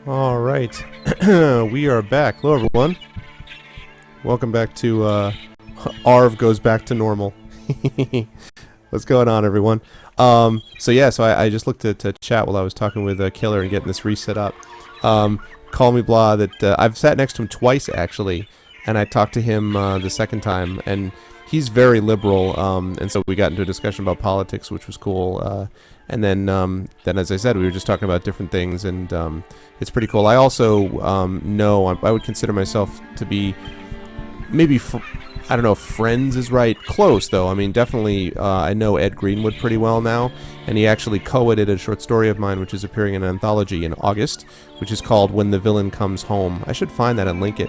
All right, we are back. Hello, everyone. Welcome back to Arv Goes Back to Normal. What's going on, everyone? So I just looked at chat while I was talking with Killer and getting this reset up. Call me blah. That I've sat next to him twice actually, and I talked to him the second time, and he's very liberal. And so we got into a discussion about politics, which was cool. And then, as I said, we were just talking about different things, and it's pretty cool. I also know I would consider myself to be maybe, I don't know if friends is right. Close, though. I mean, definitely, I know Ed Greenwood pretty well now, and he actually co-edited a short story of mine, which is appearing in an anthology in August, which is called When the Villain Comes Home. I should find that and link it.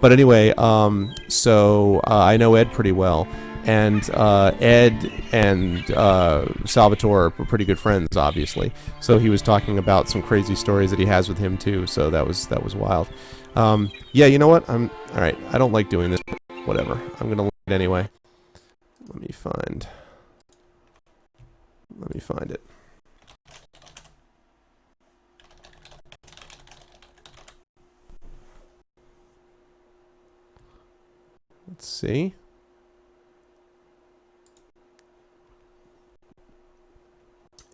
But anyway, I know Ed pretty well. And Ed and Salvatore are pretty good friends, obviously. So he was talking about some crazy stories that he has with him too. So that was wild. Yeah, you know what? All right. I don't like doing this, but whatever. I'm gonna link it anyway. Let me find it. Let's see.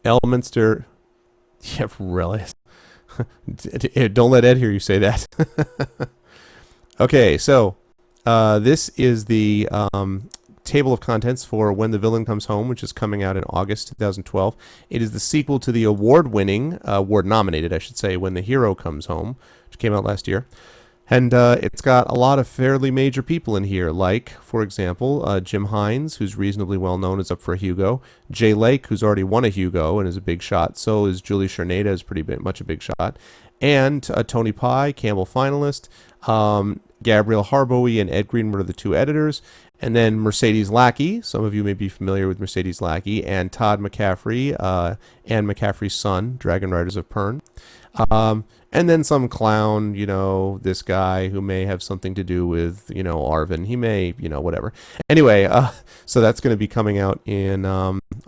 Elminster. Yeah, really. Don't let Ed hear you say that. Okay, so this is the table of contents for When the Villain Comes Home, which is coming out in August 2012. It is the sequel to the award-winning, award-nominated, I should say, When the Hero Comes Home, which came out last year. And it's got a lot of fairly major people in here, like, for example, Jim Hines, who's reasonably well known, is up for a Hugo. Jay Lake, who's already won a Hugo and is a big shot. So is Julie Cherneda, is much a big shot. And Tony Pye, Campbell finalist. Gabrielle Harboe and Ed Greenwood are the two editors. And then Mercedes Lackey, some of you may be familiar with Mercedes Lackey, and Todd McCaffrey, Anne McCaffrey's son, Dragon Riders of Pern. And then some clown, this guy who may have something to do with, Arvan. He may, whatever. Anyway, so that's going to be coming out in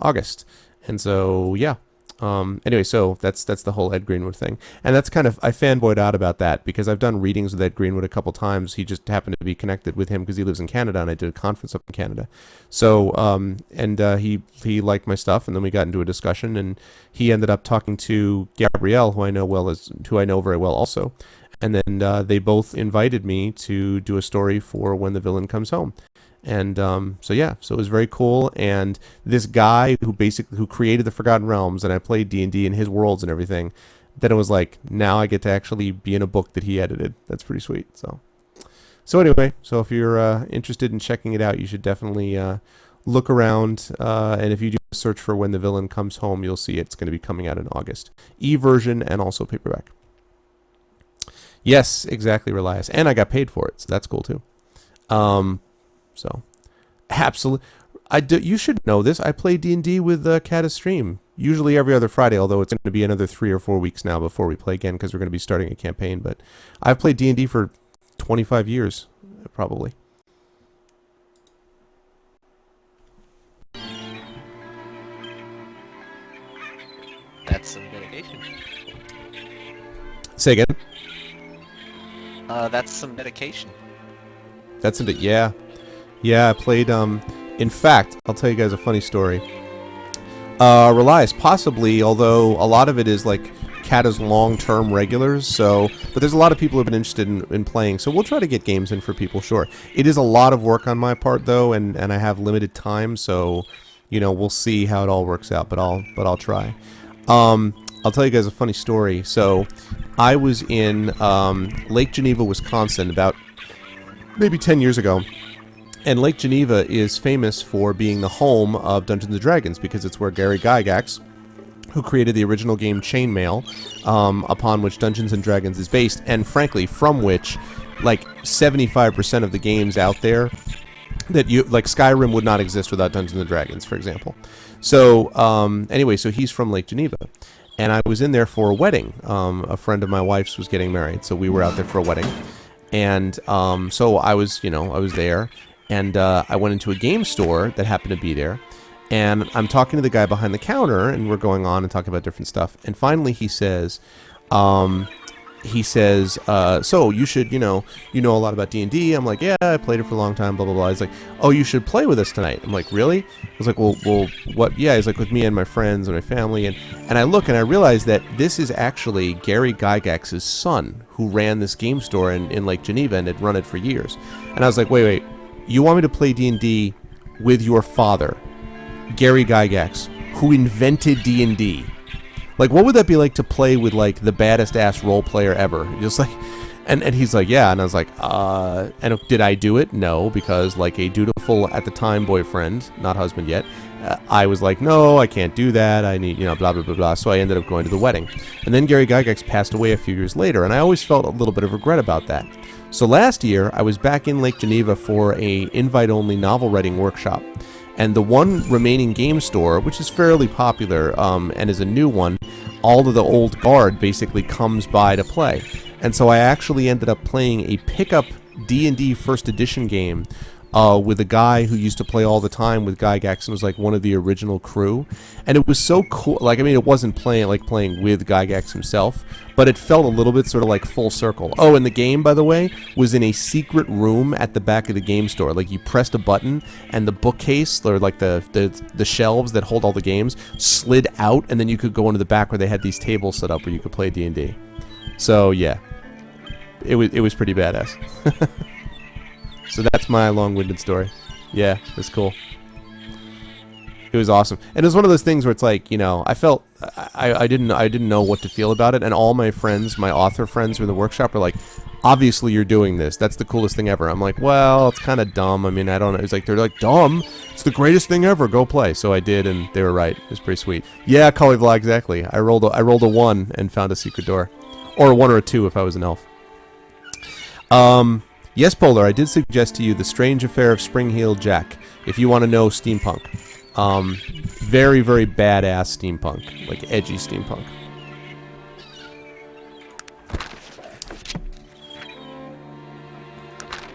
August. And so, yeah. Anyway, so that's the whole Ed Greenwood thing. And that's kind of, I fanboyed out about that because I've done readings with Ed Greenwood a couple times. He just happened to be connected with him because he lives in Canada, and I did a conference up in Canada. So, he liked my stuff, and then we got into a discussion, and he ended up talking to Gabrielle, who I know very well also. And then they both invited me to do a story for When the Villain Comes Home. And so it was very cool. And this guy who created the Forgotten Realms, and I played D&D in his worlds and everything, then it was like, now I get to actually be in a book that he edited. That's pretty sweet. So anyway, so if you're interested in checking it out, you should definitely look around. And if you do a search for When the Villain Comes Home, you'll see it's going to be coming out in August. E-version and also paperback. Yes, exactly, Relias. And I got paid for it, so that's cool too. So, absolutely, you should know this. I play D&D with Catus Stream, usually every other Friday, although it's going to be another 3 or 4 weeks now before we play again because we're going to be starting a campaign. But I've played D&D for 25 years, probably. That's some dedication. Say again? That's some dedication. That's it, yeah. Yeah, I played, in fact, I'll tell you guys a funny story. Relias, possibly, although a lot of it is like Kata's long-term regulars, but there's a lot of people who have been interested in playing, so we'll try to get games in for people, sure. It is a lot of work on my part, though, and I have limited time, so, we'll see how it all works out, but I'll try. I'll tell you guys a funny story. So, I was in Lake Geneva, Wisconsin, about maybe 10 years ago. And Lake Geneva is famous for being the home of Dungeons & Dragons because it's where Gary Gygax, who created the original game Chainmail, upon which Dungeons & Dragons is based, and frankly, from which, like, 75% of the games out there, that Skyrim would not exist without Dungeons & Dragons, for example. So, anyway, so he's from Lake Geneva. And I was in there for a wedding. A friend of my wife's was getting married, so we were out there for a wedding. And so I was there. And I went into a game store that happened to be there, and I'm talking to the guy behind the counter, and we're going on and talking about different stuff. And finally he says, he says, so you should, you know a lot about D&D. I'm like, yeah, I played it for a long time, blah, blah, blah. He's like, oh, you should play with us tonight. I'm like, really? I was like, well, what? Yeah, he's like, with me and my friends and my family. And I look and I realize that this is actually Gary Gygax's son, who ran this game store in Lake Geneva and had run it for years. And I was like, wait, you want me to play D&D with your father, Gary Gygax, who invented D&D? Like, what would that be like to play with, like, the baddest ass role player ever? Just like, and he's like, yeah. And I was like, and did I do it? No, because, like, a dutiful, at the time, boyfriend, not husband yet, I was like, no, I can't do that. I need, blah, blah, blah, blah. So I ended up going to the wedding. And then Gary Gygax passed away a few years later, and I always felt a little bit of regret about that. So last year, I was back in Lake Geneva for a invite-only novel writing workshop. And the one remaining game store, which is fairly popular and is a new one, all of the old guard basically comes by to play. And so I actually ended up playing a pickup D&D first edition game with a guy who used to play all the time with Gygax and was like one of the original crew. And it was so cool. Like, I mean, it wasn't playing with Gygax himself, but it felt a little bit sort of like full circle. Oh, and the game, by the way, was in a secret room at the back of the game store. Like, you pressed a button and the bookcase, or like the shelves that hold all the games, slid out, and then you could go into the back where they had these tables set up where you could play D&D. So yeah, it was pretty badass. So that's my long-winded story. Yeah, it's cool. It was awesome, and it was one of those things where it's like, I felt I didn't know what to feel about it, and all my friends, my author friends who were in the workshop, were like, obviously you're doing this. That's the coolest thing ever. I'm like, well, it's kind of dumb. I mean, I don't know. It's like, they're like, dumb. It's the greatest thing ever. Go play. So I did, and they were right. It was pretty sweet. Yeah, Cully Vlog, exactly. I rolled a 1 and found a secret door, or a 1 or a 2 if I was an elf. Yes, Polar, I did suggest to you The Strange Affair of Spring-Heeled Jack, if you want to know steampunk. Very, very badass steampunk, like edgy steampunk.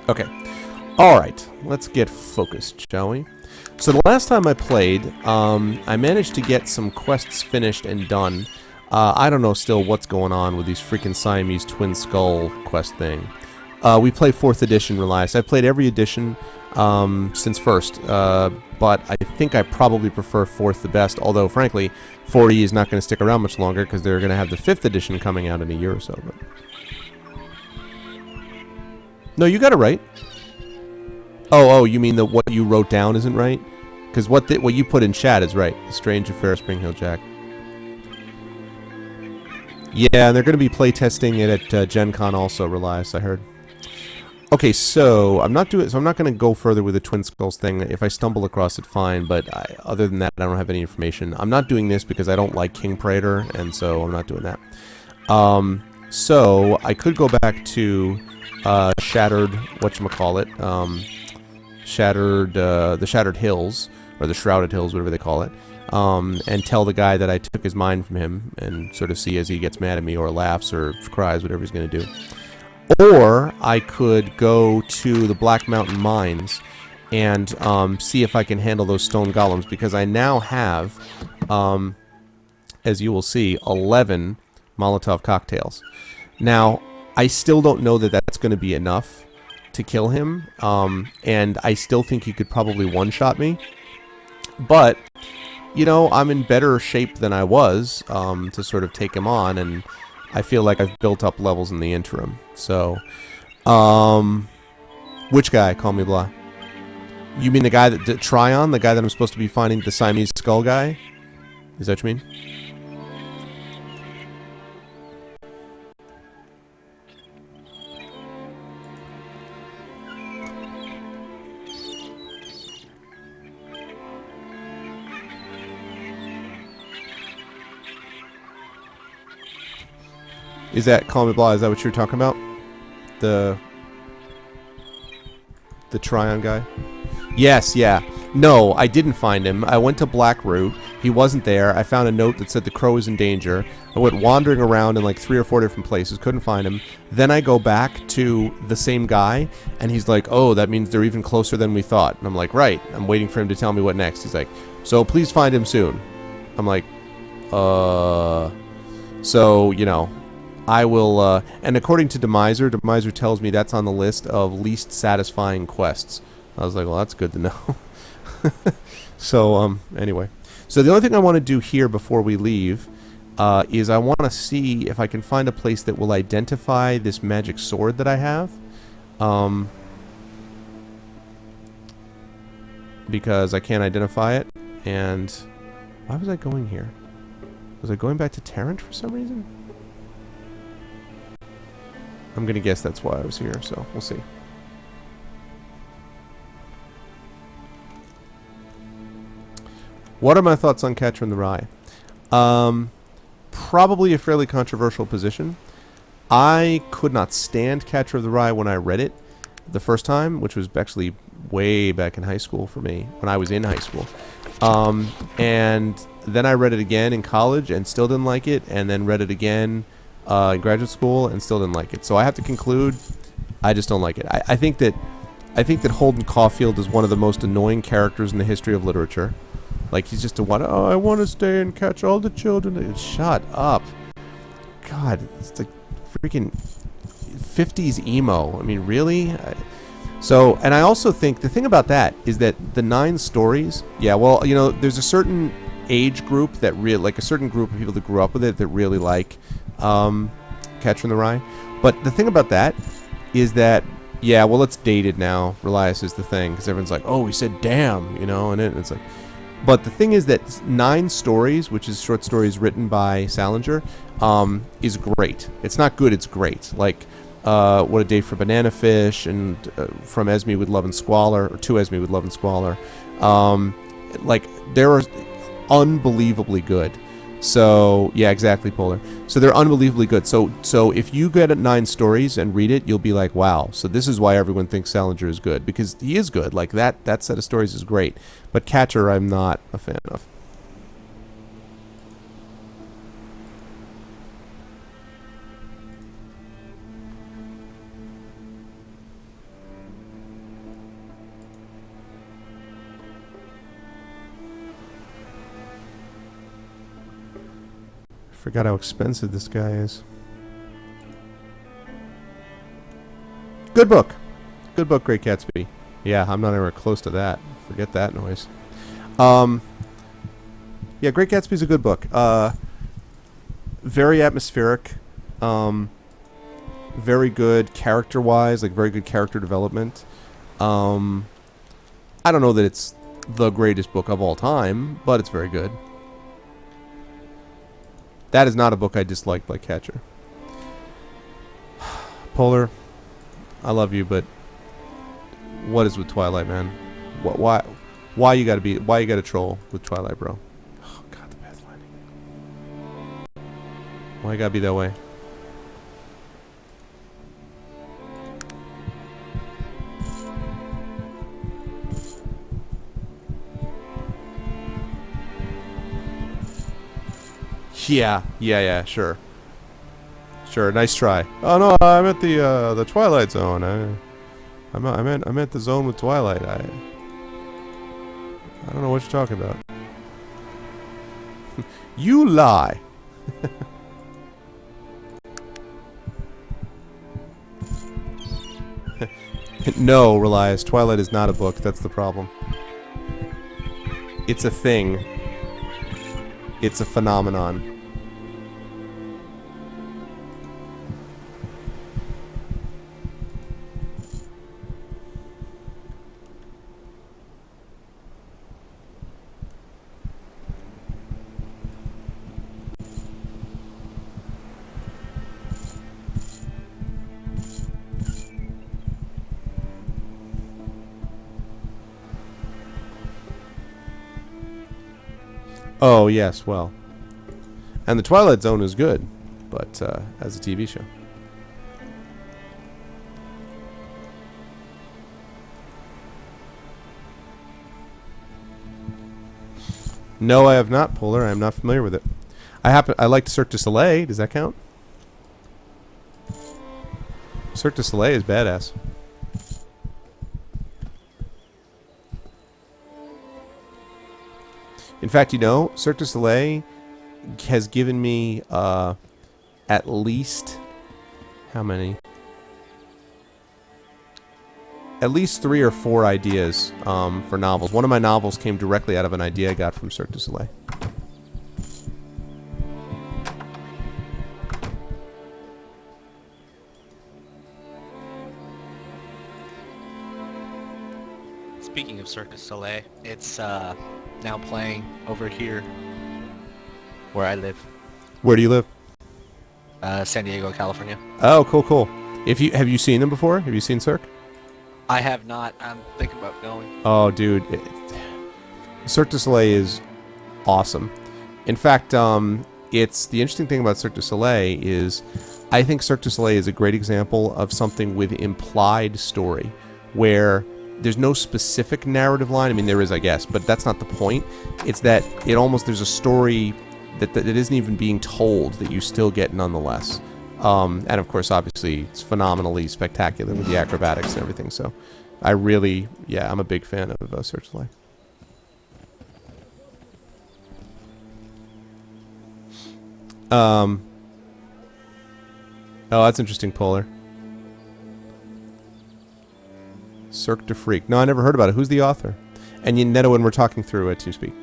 Okay, alright, let's get focused, shall we? So the last time I played, I managed to get some quests finished and done. I don't know still what's going on with these freaking Siamese Twin Skull quest thing. We play 4th edition Relias. I've played every edition since 1st, but I think I probably prefer 4th the best, although, frankly, 4E is not going to stick around much longer because they're going to have the 5th edition coming out in a year or so. But no, you got it right. Oh, you mean what you wrote down isn't right? Because what you put in chat is right. The Strange Affair of Spring-Heeled Jack. Yeah, and they're going to be playtesting it at Gen Con also, Relias, I heard. Okay, so I'm not going to go further with the Twin Skulls thing. If I stumble across it, fine. But other than that, I don't have any information. I'm not doing this because I don't like King Praetor, and so I'm not doing that. So I could go back to Shattered, whatchamacallit, the Shattered Hills, or the Shrouded Hills, whatever they call it, and tell the guy that I took his mind from him, and sort of see as he gets mad at me, or laughs, or cries, whatever he's going to do. Or I could go to the Black Mountain Mines and see if I can handle those stone golems, because I now have, as you will see, 11 Molotov cocktails. Now, I still don't know that that's going to be enough to kill him, and I still think he could probably one-shot me. But, I'm in better shape than I was to sort of take him on, and I feel like I've built up levels in the interim. So, which guy? Call me blah. You mean the guy that Tryon, the guy that I'm supposed to be finding, the Siamese skull guy? Is that what you mean? Is that, call me blah, is that what you're talking about? The Tryon guy? Yes, yeah. No, I didn't find him. I went to Blackroot. He wasn't there. I found a note that said the crow is in danger. I went wandering around in like 3 or 4 different places. Couldn't find him. Then I go back to the same guy, and he's like, oh, that means they're even closer than we thought. And I'm like, right. I'm waiting for him to tell me what next. He's like, so please find him soon. I'm like, so, I will, and according to Demiser tells me that's on the list of least satisfying quests. I was like, well, that's good to know. So, anyway. So the only thing I want to do here before we leave is I want to see if I can find a place that will identify this magic sword that I have. Because I can't identify it. And why was I going here? Was I going back to Tarrant for some reason? I'm going to guess that's why I was here, so we'll see. What are my thoughts on Catcher in the Rye? Probably a fairly controversial position. I could not stand Catcher of the Rye when I read it the first time, which was actually way back in high school for me, when I was in high school. And then I read it again in college and still didn't like it, and then read it again in graduate school and still didn't like it. So I have to conclude, I just don't like it. I think that Holden Caulfield is one of the most annoying characters in the history of literature. Like, he's just I want to stay and catch all the children. Shut up. God, it's like freaking 50s emo. I mean, really? And I also think the thing about that is that the 9 stories, yeah, well, you know, there's a certain age group that like a certain group of people that grew up with it that really like Catcher in the Rye. But the thing about that is that, yeah, well, it's dated now. Relias is the thing, because everyone's like, oh, he said damn, you know, and it's like... But the thing is that 9 stories, which is short stories written by Salinger, is great. It's not good, it's great. Like, What a Day for Banana Fish, and From Esme with Love and Squalor, or To Esme with Love and Squalor. Like, they're unbelievably good. So, yeah, exactly, Polar. So they're unbelievably good. So if you get 9 stories and read it, you'll be like, wow. So this is why everyone thinks Salinger is good, because he is good. Like, that set of stories is great. But Catcher, I'm not a fan of. Forgot how expensive this guy is. Good book. Good book, Great Gatsby. Yeah, I'm not anywhere close to that. Forget that noise. Yeah, Great Gatsby's a good book. Very atmospheric. Very good character-wise, like very good character development. I don't know that it's the greatest book of all time, but it's very good. That is not a book I disliked like Catcher. Polar, I love you, but what is with Twilight, man? Why you gotta troll with Twilight, bro? Oh God, the pathfinding. Why you gotta be that way? Yeah, sure. Sure, nice try. Oh no, I'm at the Twilight Zone. I meant the zone with Twilight. I don't know what you're talking about. You lie. No, Relias, Twilight is not a book. That's the problem. It's a thing. It's a phenomenon. Oh, yes, well. And The Twilight Zone is good, but as a TV show. No, I have not, Polar. I am not familiar with it. I like Cirque du Soleil. Does that count? Cirque du Soleil is badass. In fact, you know, Cirque du Soleil has given me at least, how many? At least 3 or 4 ideas for novels. One of my novels came directly out of an idea I got from Cirque du Soleil. Speaking of Cirque du Soleil, it's now playing over here where I live. Where do you live? San Diego, California. Oh, cool, cool. Have you seen them before? Have you seen Cirque? I have not. I'm thinking about going. Oh, dude, Cirque du Soleil is awesome. In fact, it's the interesting thing about Cirque du Soleil is I think Cirque du Soleil is a great example of something with implied story, where there's no specific narrative line. I mean, there is, I guess, but that's not the point. It's that there's a story that isn't even being told that you still get nonetheless. And of course, obviously, it's phenomenally spectacular with the acrobatics and everything. So, I'm a big fan of Cirque du Soleil. Oh, that's interesting, Polar. Cirque du Freak. No, I never heard about it. Who's the author? And Neto, when we're talking through it, to speak.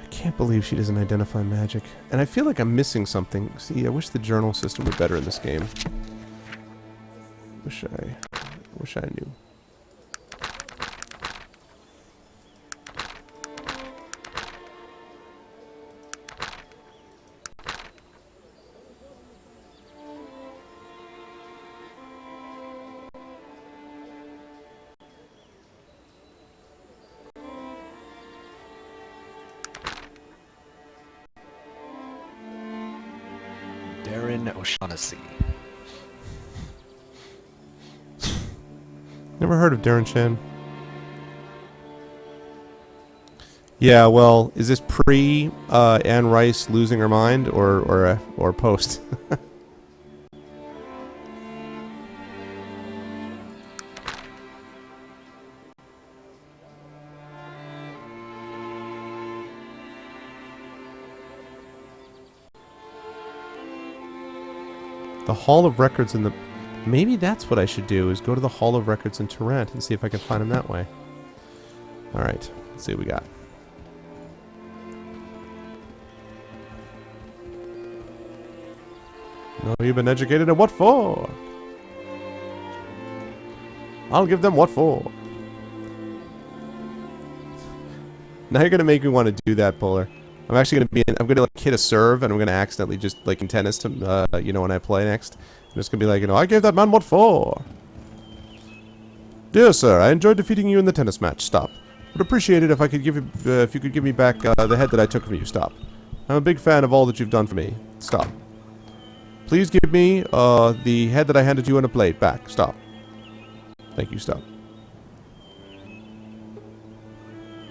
I can't believe she doesn't identify Magick. And I feel like I'm missing something. See, I wish the journal system were better in this game. Wish I knew. O'Shaughnessy. Never heard of Darren Chen. Yeah, well, is this pre Anne Rice losing her mind or post? The Hall of Records in the... Maybe that's what I should do, is go to the Hall of Records in Tarrant and see if I can find them that way. Alright, let's see what we got. No, you've been educated, and what for? I'll give them what for. Now you're going to make me want to do that, Polar. I'm actually going to I'm going to like hit a serve, and I'm going to accidentally just, like in tennis, when I play next. I'm just going to be like, I gave that man what for? Dear sir, I enjoyed defeating you in the tennis match. Stop. Would appreciate it if I could give you, if you could give me back the head that I took from you. Stop. I'm a big fan of all that you've done for me. Stop. Please give me the head that I handed you on a plate back. Stop. Thank you. Stop.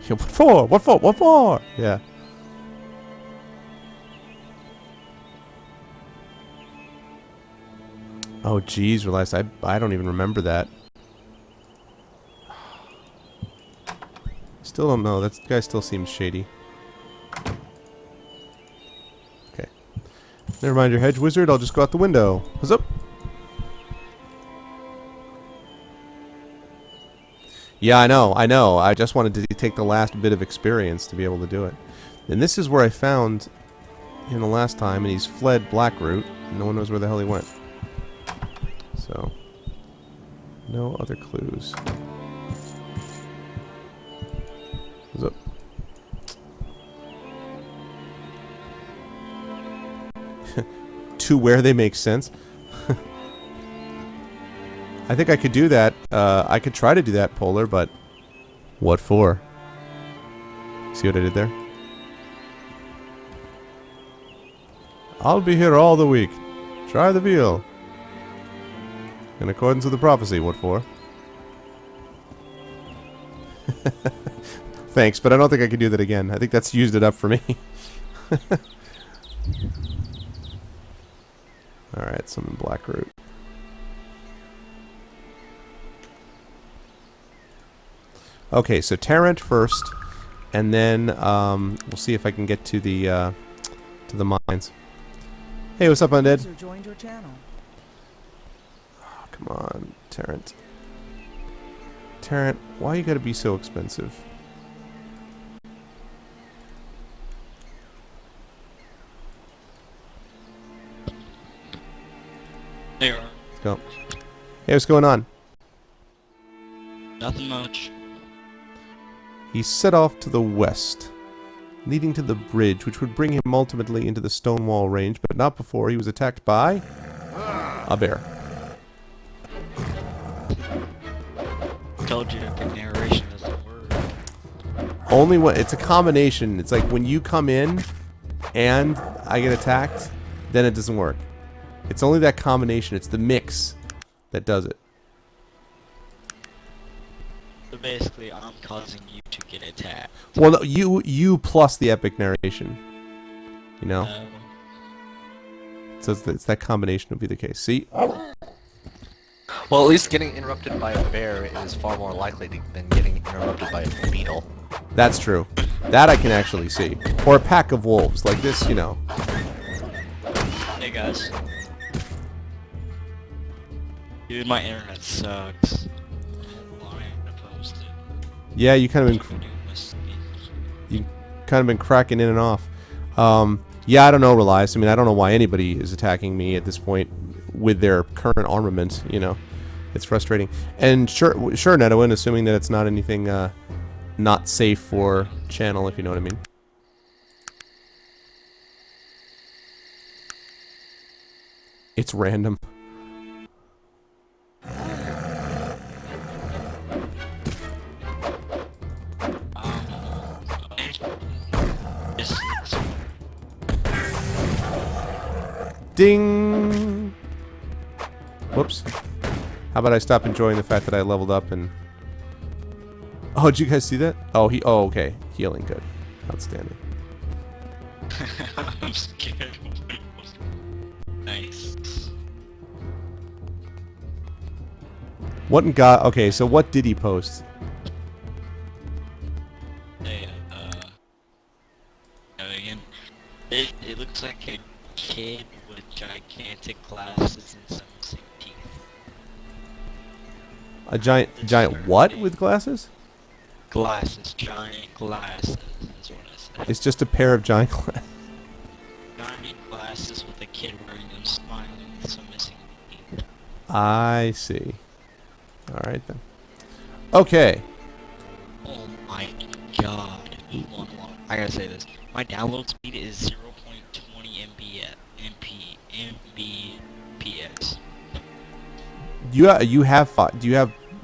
What for? What for? What for? Yeah. Oh, geez, realized I don't even remember that. Still don't know. That guy still seems shady. Okay. Never mind your hedge wizard. I'll just go out the window. What's up? Yeah, I know. I just wanted to take the last bit of experience to be able to do it. And this is where I found him the last time, and he's fled Blackroot, and no one knows where the hell he went. So, no other clues. What's up? To where they make sense. I think I could do that. I could try to do that, Polar, but what for? See what I did there? I'll be here all the week. Try the veal. In accordance with the prophecy, what for? Thanks, but I don't think I can do that again. I think that's used it up for me. Alright, summon Blackroot. Okay, so Tarrant first, and then we'll see if I can get to the mines. Hey, what's up, Undead? User joined your channel. Oh, come on, Tarrant. Tarrant, why you gotta be so expensive? There. Let's go. Hey, what's going on? Nothing much. He set off to the west, leading to the bridge, which would bring him ultimately into the stone wall range, but not before he was attacked by a bear. Told you the narration doesn't work. Only when it's a combination. It's like when you come in and I get attacked, then it doesn't work. It's only that combination. It's the mix that does it. So basically, I'm causing you to get attacked. Well, no, you plus the epic narration. You know? So it's that combination would be the case. See? Well, at least getting interrupted by a bear is far more likely than getting interrupted by a beetle. That's true. That I can actually see. Or a pack of wolves. Like this, you know. Hey guys. Dude, my internet sucks. Yeah, you kind of been cracking in and off. Yeah, I don't know, Relias. I mean, I don't know why anybody is attacking me at this point with their current armament, you know. It's frustrating. And sure, Netawin, assuming that it's not anything not safe for channel, if you know what I mean. It's random. Ding! Whoops. How about I stop enjoying the fact that I leveled up and... Oh, did you guys see that? Oh, okay. Healing, good. Outstanding. I'm scared. Nice. What in God... Okay, so what did he post? Hey, again, it looks like a kid with gigantic glasses and some missing teeth. A giant what with glasses? Glasses, giant glasses, is what I said. It's just a pair of giant glasses. Giant glasses with a kid wearing them smiling with some missing teeth. I see. Alright then. Okay. Oh my god. Hold on. I gotta say this. My download speed is 0.20 Mbps. You have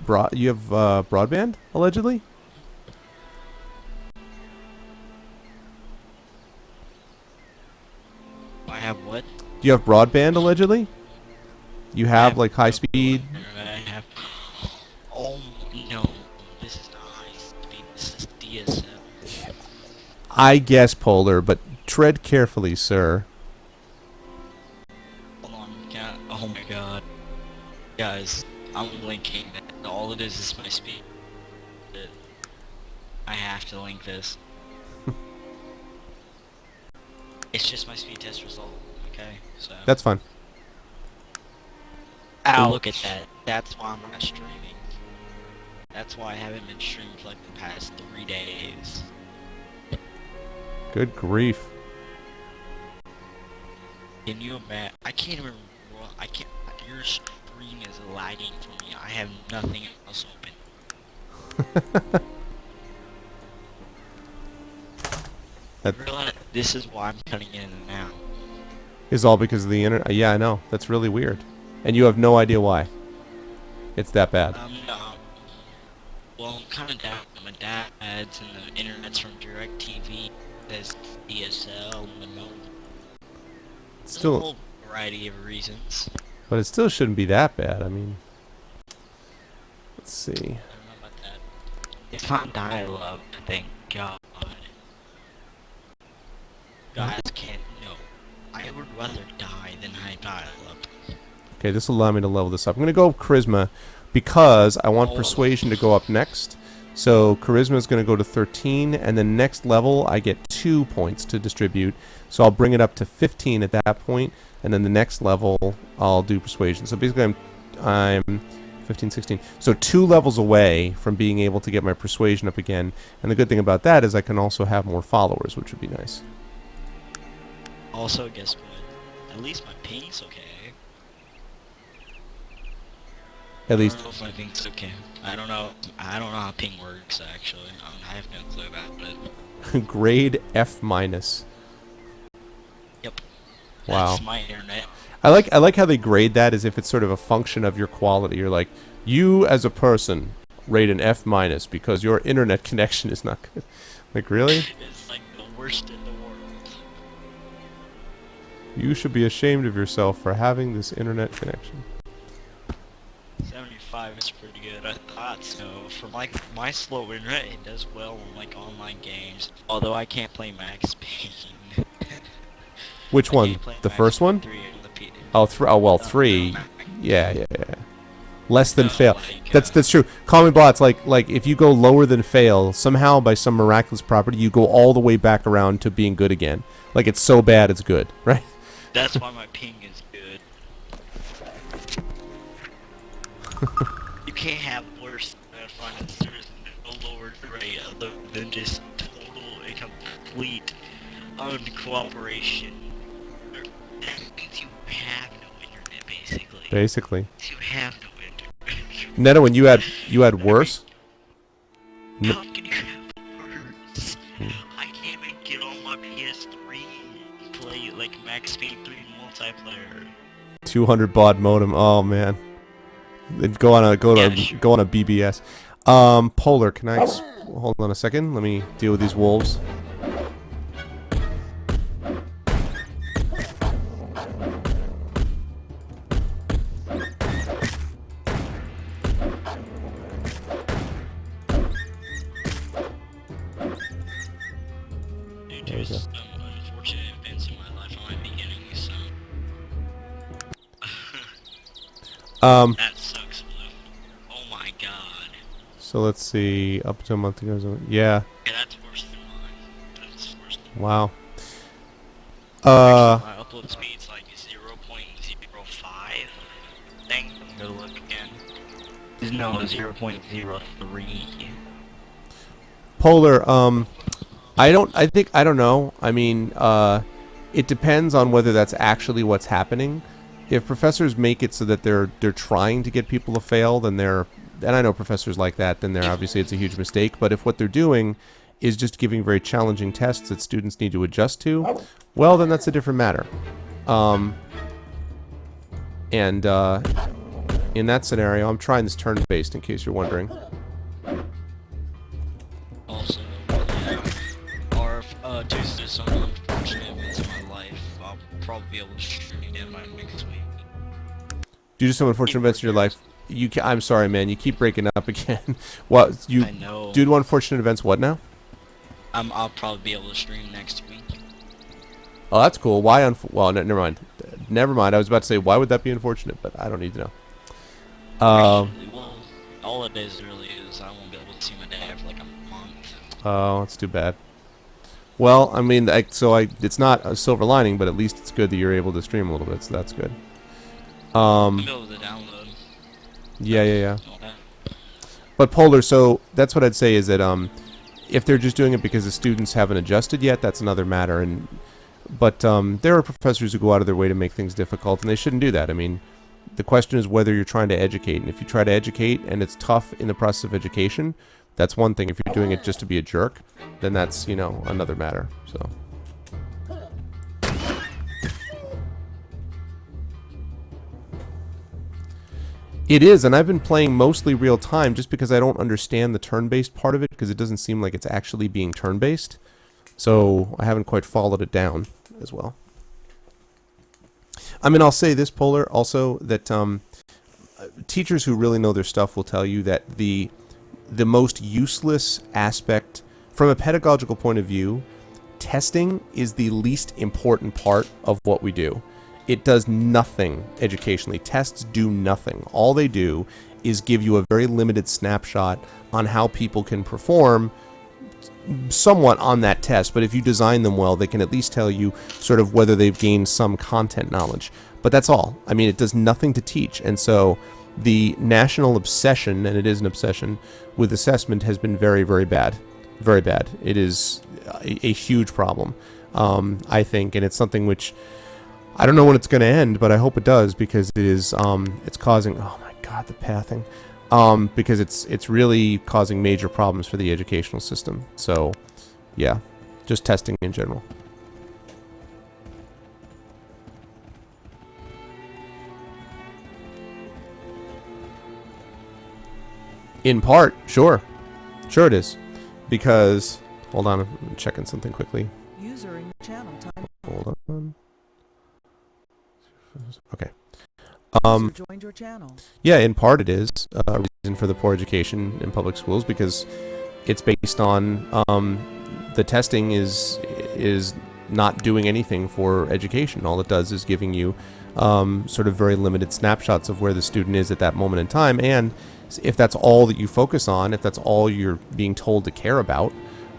broadband allegedly? I have what? Do you have broadband allegedly? You have like high speed? I have. Oh no, this is not high speed. This is DSL. I guess Polar, but tread carefully, sir. Hold on, oh my god, guys, I'm linking that. All it is my speed. I have to link this. It's just my speed test result. Okay, so. That's fine. Ow! Look at that. That's why I'm not streaming. That's why I haven't been streaming for like the past 3 days. Good grief. Can you imagine? I can't even. I can't. Your stream is lagging for me. I have nothing else open. Realize this is why I'm cutting in and out. Is all because of the internet? Yeah, I know. That's really weird. And you have no idea why. It's that bad. No. Well, I'm kind of down. My dad's and the internet's from DirecTV. There's DSL and the modem. There's a whole variety of reasons. But it still shouldn't be that bad. I mean, let's see. I don't know about that. It's not dial-up, thank God. Guys can't know. I would rather die than I dial-up. Okay, this will allow me to level this up. I'm going to go Charisma because I want Persuasion to go up next. So charisma is going to go to 13, and then next level I get 2 points to distribute. So I'll bring it up to 15 at that point, and then the next level I'll do persuasion. So basically I'm 15, 16. So 2 levels away from being able to get my persuasion up again. And the good thing about that is I can also have more followers, which would be nice. Also, guess what? At least my ping's okay. At least. I don't know if my ping's okay. I don't know how ping works actually. I have no clue about it. Grade F minus. Yep. Wow. That's my internet. I like how they grade that as if it's sort of a function of your quality. You're like, you as a person rate an F minus because your internet connection is not good. Like, really? It's like the worst in the world. You should be ashamed of yourself for having this internet connection. 75 is pretty good. I thought so. For my slow internet, it does well on like online games. Although I can't play Max Payne. Which one? The first one? 3 on the P Oh, well, 3. Yeah. Less than No, fail. like, That's true. Call me bots. Like if you go lower than fail, somehow by some miraculous property, you go all the way back around to being good again. Like it's so bad, it's good, right? That's why my ping is good. You can't have worse than finance. There's no lower rate other than just total and complete uncooperation. That means you have no internet, basically. Basically. You have no internet. Neto, when you had worse. How can you have worse? I can't even get on my PS3 and play like Max Payne 3 multiplayer. 200 baud modem. Oh man. Go on a BBS. Polar, can I hold on a second? Let me deal with these wolves. Dude, there's some unfortunate events in my life I might be getting some. That sucks, Blue. Oh my god. So let's see. Up to a month ago. Yeah. Yeah, that's worse than mine. That's worse than Wow. my upload speed's like 0.05. Dang, I'm gonna look again. No, 0.03. Polar, I don't know. I mean, it depends on whether that's actually what's happening. If professors make it so that they're trying to get people to fail, then and I know professors like that, then obviously it's a huge mistake. But if what they're doing is just giving very challenging tests that students need to adjust to, well, then that's a different matter. In that scenario, I'm trying this turn-based, in case you're wondering. Also, due to some unfortunate events in my life, I'll probably be able to stream it by next week. Due to some unfortunate events in your life, I'm sorry, man. You keep breaking up again. What you? I know. Due to unfortunate events, what now? I'll probably be able to stream next week. Oh, that's cool. Why? Well, never mind. Never mind. I was about to say, why would that be unfortunate? But I don't need to know. Actually, well, all it is really is I won't be able to see my dad for like a month. Oh, that's too bad. Well, I mean, it's not a silver lining, but at least it's good that you're able to stream a little bit, so that's good. I'll be able to download. Yeah. But Polar, so that's what I'd say is that if they're just doing it because the students haven't adjusted yet, that's another matter. But there are professors who go out of their way to make things difficult, and they shouldn't do that. I mean, the question is whether you're trying to educate, and if you try to educate and it's tough in the process of education, that's one thing. If you're doing it just to be a jerk, then that's, another matter. So. It is, and I've been playing mostly real time just because I don't understand the turn-based part of it, because it doesn't seem like it's actually being turn-based. So I haven't quite followed it down as well. I mean, I'll say this, Polar, also, that teachers who really know their stuff will tell you that the most useless aspect, from a pedagogical point of view, testing is the least important part of what we do. it does nothing educationally. Tests do nothing. All they do is give you a very limited snapshot on how people can perform somewhat on that test, but if you design them well, they can at least tell you sort of whether they've gained some content knowledge. But that's all. I mean, it does nothing to teach. And so the national obsession, and it is an obsession, with assessment has been very, very bad. Very bad. It is a huge problem, I think, and it's something which I don't know when it's going to end, but I hope it does, because it is it's causing, oh my god, the pathing. Because it's really causing major problems for the educational system. So, yeah, just testing in general. In part, sure. Sure it is. Because, hold on, I'm checking something quickly. User in channel time. Hold on. Okay. User joined your channel. Yeah, in part it is a reason for the poor education in public schools, because it's based on the testing is not doing anything for education. All it does is giving you sort of very limited snapshots of where the student is at that moment in time, and if that's all that you focus on, if that's all you're being told to care about,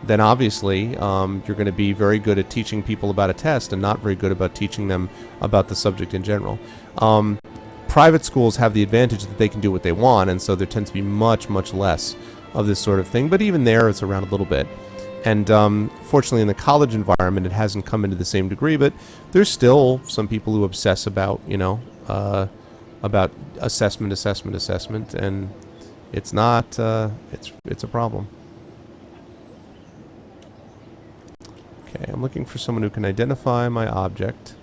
then obviously you're going to be very good at teaching people about a test and not very good about teaching them about the subject in general. Private schools have the advantage that they can do what they want, and so there tends to be much, much less of this sort of thing. But even there, it's around a little bit. And fortunately, in the college environment, it hasn't come into the same degree. But there's still some people who obsess about, about assessment, and it's not. It's a problem. Okay, I'm looking for someone who can identify my object.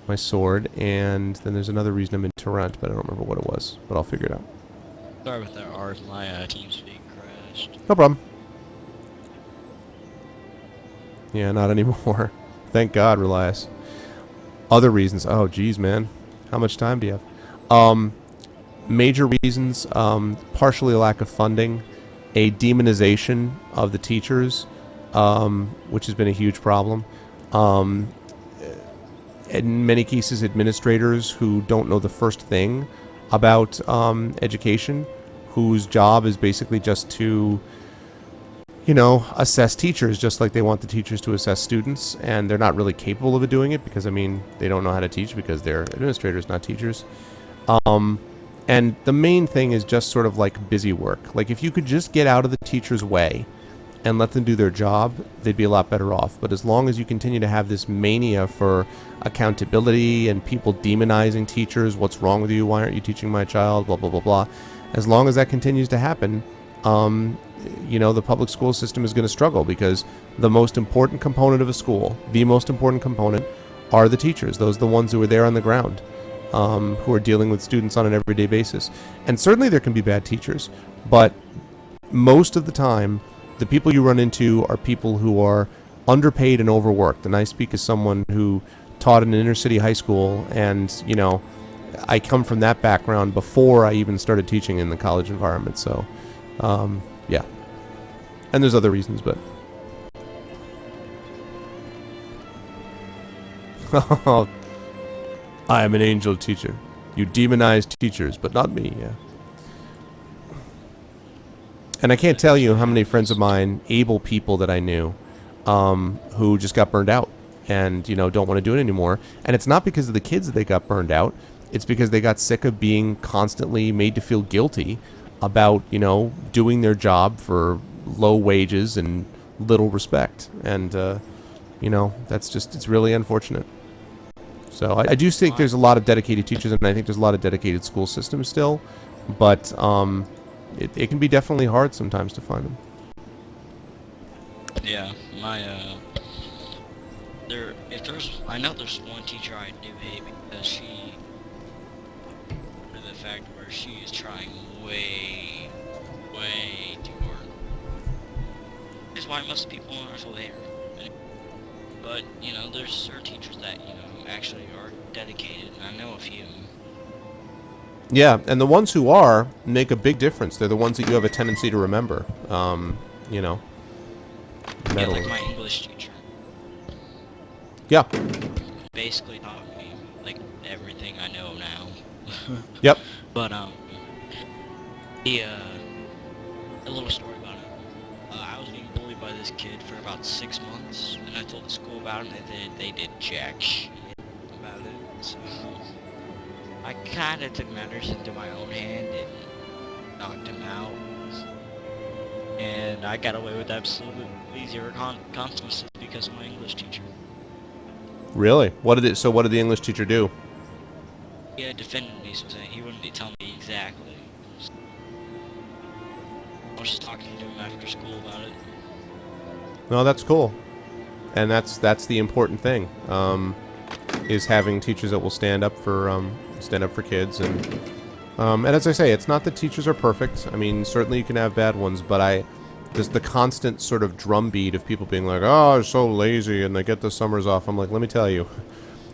My sword, and then there's another reason I'm in Torrent, but I don't remember what it was, but I'll figure it out. Sorry about that, Art. My TeamSpeak crashed. No problem. Yeah, not anymore. Thank God, Relias. Other reasons. Oh, geez, man. How much time do you have? Major reasons, partially a lack of funding, a demonization of the teachers, which has been a huge problem. In many cases, administrators who don't know the first thing about education, whose job is basically just to, assess teachers just like they want the teachers to assess students, and they're not really capable of doing it because, they don't know how to teach because they're administrators, not teachers. And the main thing is just sort of like busy work. Like, if you could just get out of the teacher's way and let them do their job, they'd be a lot better off. But as long as you continue to have this mania for accountability and people demonizing teachers, what's wrong with you, why aren't you teaching my child, blah, blah, blah, blah, as long as that continues to happen, the public school system is going to struggle, because the most important component of a school, the most important component, are the teachers. Those are the ones who are there on the ground, who are dealing with students on an everyday basis. And certainly there can be bad teachers, but most of the time, the people you run into are people who are underpaid and overworked. And I speak as someone who taught in an inner city high school, and, I come from that background before I even started teaching in the college environment. So, yeah. And there's other reasons, but... I am an angel teacher. You demonize teachers, but not me, yeah. And I can't tell you how many friends of mine, able people that I knew, who just got burned out and, don't want to do it anymore. And it's not because of the kids that they got burned out. It's because they got sick of being constantly made to feel guilty about, doing their job for low wages and little respect. And, that's just, it's really unfortunate. So I do think there's a lot of dedicated teachers, and I think there's a lot of dedicated school systems still. But, it can be definitely hard sometimes to find them. Yeah, I know there's one teacher I do hate, because for the fact where she is trying way too hard. That's why most people aren't so there. But, there's certain teachers that, actually are dedicated, and I know a few. Yeah, and the ones who are make a big difference. They're the ones that you have a tendency to remember. Yeah, like my English teacher. Yeah. Basically taught me everything I know now. Yep. But he a little story about it. I was being bullied by this kid for about 6 months, and I told the school about it, and they did jack shit about it. So I kind of took matters into my own hand and knocked him out. And I got away with absolutely zero consequences because of my English teacher. Really? What did the English teacher do? He had defended me, so he wouldn't tell me exactly. I was just talking to him after school about it. No, that's cool, and that's the important thing. Is having teachers that will stand up for kids, and as I say, it's not that teachers are perfect. I mean, certainly you can have bad ones, but just the constant sort of drumbeat of people being like, "Oh, they're so lazy," and they get the summers off. I'm like, let me tell you,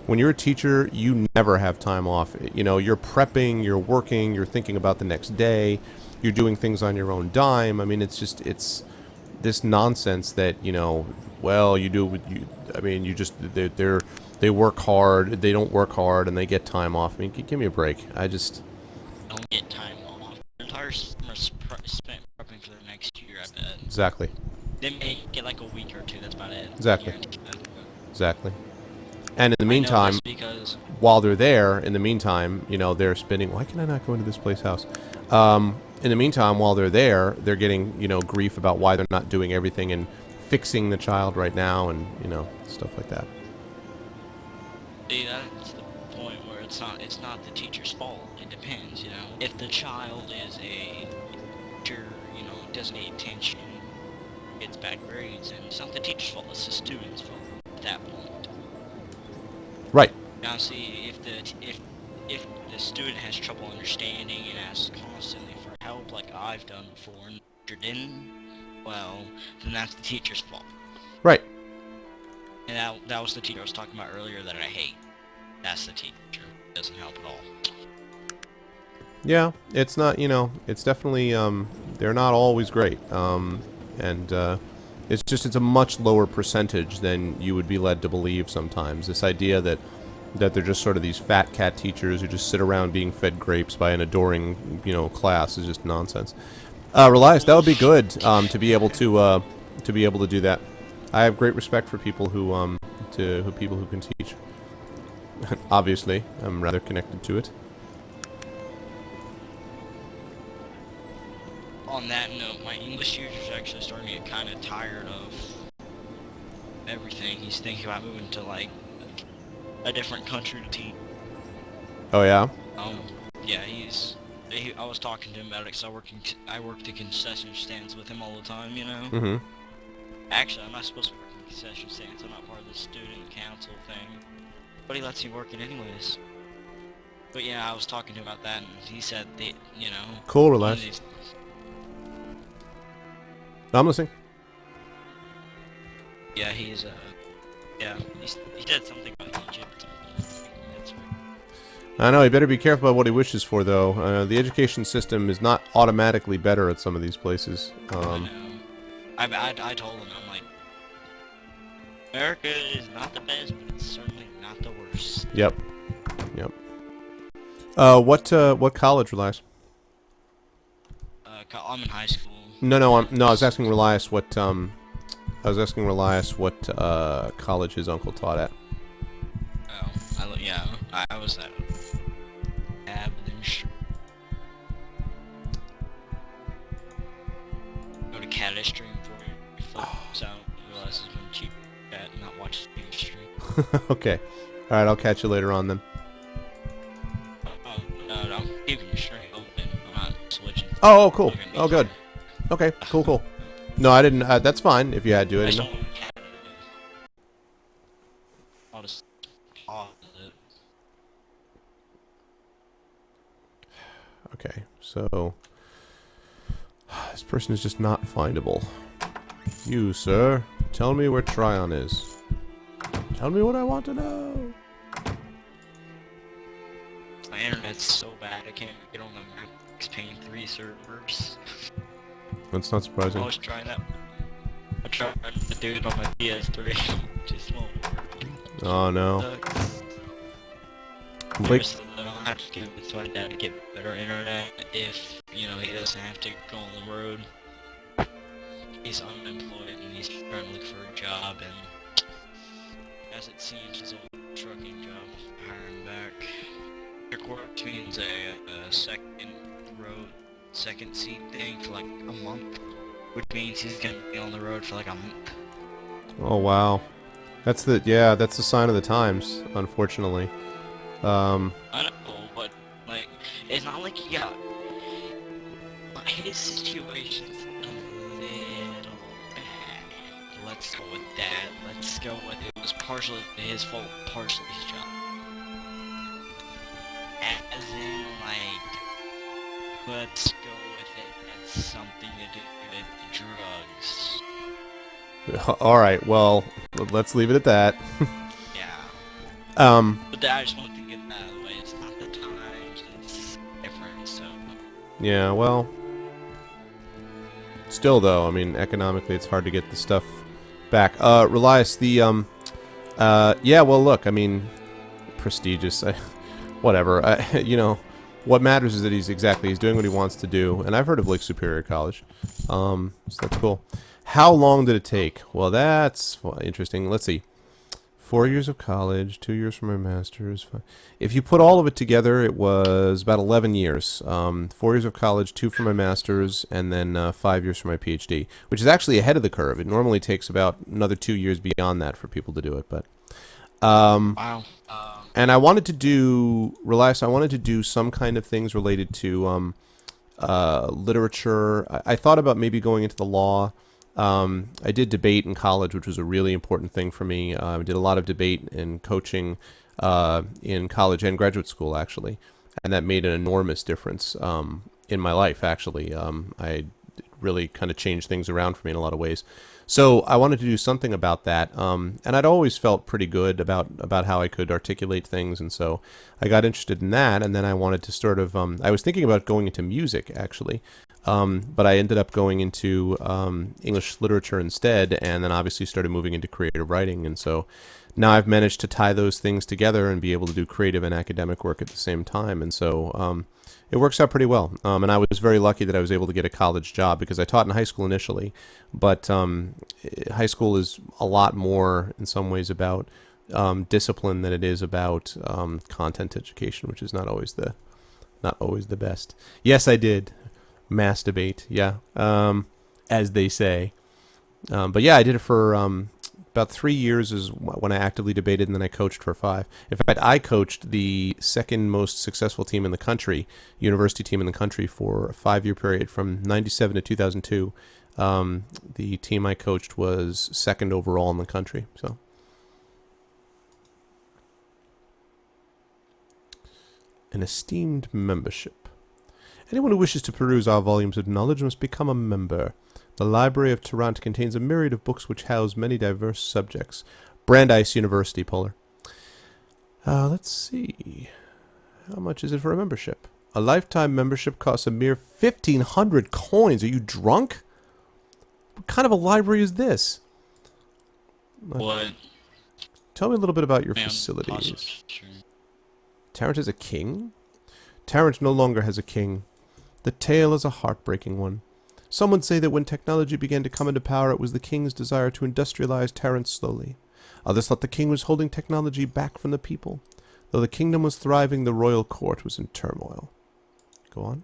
when you're a teacher, you never have time off. You know, you're prepping, you're working, you're thinking about the next day, you're doing things on your own dime. I mean, it's this nonsense that, you know, well, you do what you. I mean, you just they work hard, they don't work hard, and they get time off. I mean, give me a break. I don't get time off. The entire summer spent prepping for the next year, I bet. Exactly. They may get like a week or two, that's about it. Exactly. Exactly. And in the meantime, because while they're there, in the meantime, you know, they're spending... Why can I not go into this place house? In the meantime, while they're there, they're getting, you know, grief about why they're not doing everything and fixing the child right now and, you know, stuff like that. See, that's the point where it's not the teacher's fault. It depends, you know. If the child is a teacher, you know, doesn't need attention, gets bad grades, and it's not the teacher's fault, it's the student's fault at that point. Right. Now, see, if the student has trouble understanding and asks constantly for help, like I've done before, and the teacher didn't, well, then that's the teacher's fault. Right. And that was the teacher I was talking about earlier that I hate. That's the teacher. It doesn't help at all. Yeah, it's not, you know, it's definitely, they're not always great. And it's a much lower percentage than you would be led to believe sometimes. This idea that they're just sort of these fat cat teachers who just sit around being fed grapes by an adoring, you know, class is just nonsense. Relias, that would be good, to be able to do that. I have great respect for people who can teach. Obviously, I'm rather connected to it. On that note, my English teacher is actually starting to get kind of tired of everything. He's thinking about moving to like a different country to teach. Oh yeah. Yeah, I was talking to him about it because I work the concession stands with him all the time, you know. Mm-hmm. Actually, I'm not supposed to work in concession stands. I'm not part of the student council thing, but he lets me work it anyways. But yeah, I was talking to him about that, and he said that, you know. Cool, Relias. I'm listening. Yeah, he said something about Egypt. That's right. I know, he better be careful about what he wishes for, though. The education system is not automatically better at some of these places. I know. I told him, I'm like, America is not the best, but it's certainly not the worst. Yep. Yep. What college, Relias? I'm in high school. No, I was asking Relias what college his uncle taught at. Oh, I was at go to Cat stream for you. Flip so Relias has been cheap at not watching the stream. Okay. Alright, I'll catch you later on then. Oh, no, I'm keeping your stream open. I'm not switching. Oh, cool. Oh, good. Okay, cool. No, I didn't. That's fine if you had to. I didn't know. I'll just pause it. Okay, so this person is just not findable. You, sir, tell me where Tryon is. Tell me what I want to know. My internet's so bad I can't get on the Max Payne 3 servers. That's not surprising. I was trying that. I tried to do it on my PS3. Just won't work. Oh no. Like, Seriously, though, I'll have to give it to my dad to get better internet if, you know, he doesn't have to go on the road. He's unemployed and he's trying to look for a job, and as it seems, his old trucking job will hire him back. Your work means a second seat thing for like a month, which means he's gonna be on the road for like a month. oh wow, that's the sign of the times, unfortunately. I don't know, but like, it's not like he got. His situation's a little bad. Let's go with that. Let's go with it was partially his fault, partially his job. As in, like, let's go with it. That's something to do with drugs. All right, well, let's leave it at that. Yeah. But I just want to get that out of the way. It's not the times. It's different. So. Yeah, well, still though, I mean, economically, it's hard to get the stuff back. Relias, yeah, well, look, I mean, prestigious, whatever. You know, what matters is that he's doing what he wants to do, and I've heard of Lake Superior College, so that's cool. How long did it take? Well, that's interesting. Let's see. 4 years of college, 2 years for my master's. If you put all of it together, it was about 11 years. 4 years of college, 2 for my master's, and then 5 years for my PhD, which is actually ahead of the curve. It normally takes about another 2 years beyond that for people to do it. But Wow. and I wanted to do some kind of things related to literature. I thought about maybe going into the law. I did debate in college, which was a really important thing for me. I did a lot of debate and coaching in college and graduate school, actually, and that made an enormous difference in my life, actually. I really kind of changed things around for me in a lot of ways. So I wanted to do something about that, and I'd always felt pretty good about how I could articulate things, and so I got interested in that, and then I wanted to sort of, I was thinking about going into music, actually. But I ended up going into English literature instead, and then obviously started moving into creative writing. And so now I've managed to tie those things together and be able to do creative and academic work at the same time. And so it works out pretty well. And I was very lucky that I was able to get a college job because I taught in high school initially. But high school is a lot more, in some ways, about discipline than it is about content education, which is not always the best. Yes, I did. Masturbate, yeah, as they say. But yeah, I did it for about 3 years is when I actively debated, and then I coached for 5. In fact, I coached the second most successful team in the country, university team in the country, for a 5-year period from 97 to 2002. The team I coached was second overall in the country. So, an esteemed membership. Anyone who wishes to peruse our volumes of knowledge must become a member. The Library of Tarrant contains a myriad of books which house many diverse subjects. Brandeis University, Polar. Let's see. How much is it for a membership? A lifetime membership costs a mere 1,500 coins. Are you drunk? What kind of a library is this? What? Tell me a little bit about your facilities. Tarrant is a king? Tarrant no longer has a king. The tale is a heartbreaking one. Some would say that when technology began to come into power, it was the king's desire to industrialize Tarrant slowly. Others thought the king was holding technology back from the people. Though the kingdom was thriving, the royal court was in turmoil. Go on.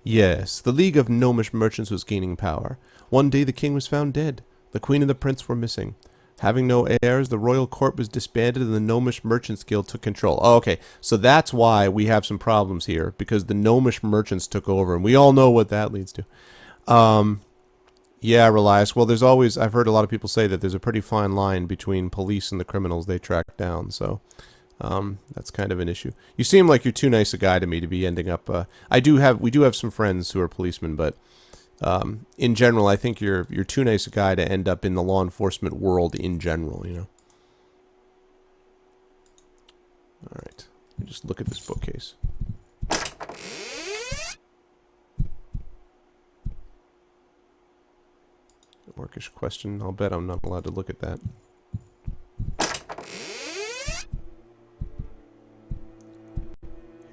Yes, the League of Gnomish Merchants was gaining power. One day the king was found dead. The queen and the prince were missing. Having no heirs, the royal court was disbanded and the Gnomish Merchants Guild took control. Oh, okay, so that's why we have some problems here, because the Gnomish merchants took over, and we all know what that leads to. Yeah, Relias. Well, there's always, I've heard a lot of people say that there's a pretty fine line between police and the criminals they track down, so that's kind of an issue. You seem like you're too nice a guy to me to be ending up, we do have some friends who are policemen, but in general, I think you're too nice a guy to end up in the law enforcement world in general, you know. All right, let me just look at this bookcase. Orcish question. I'll bet I'm not allowed to look at that.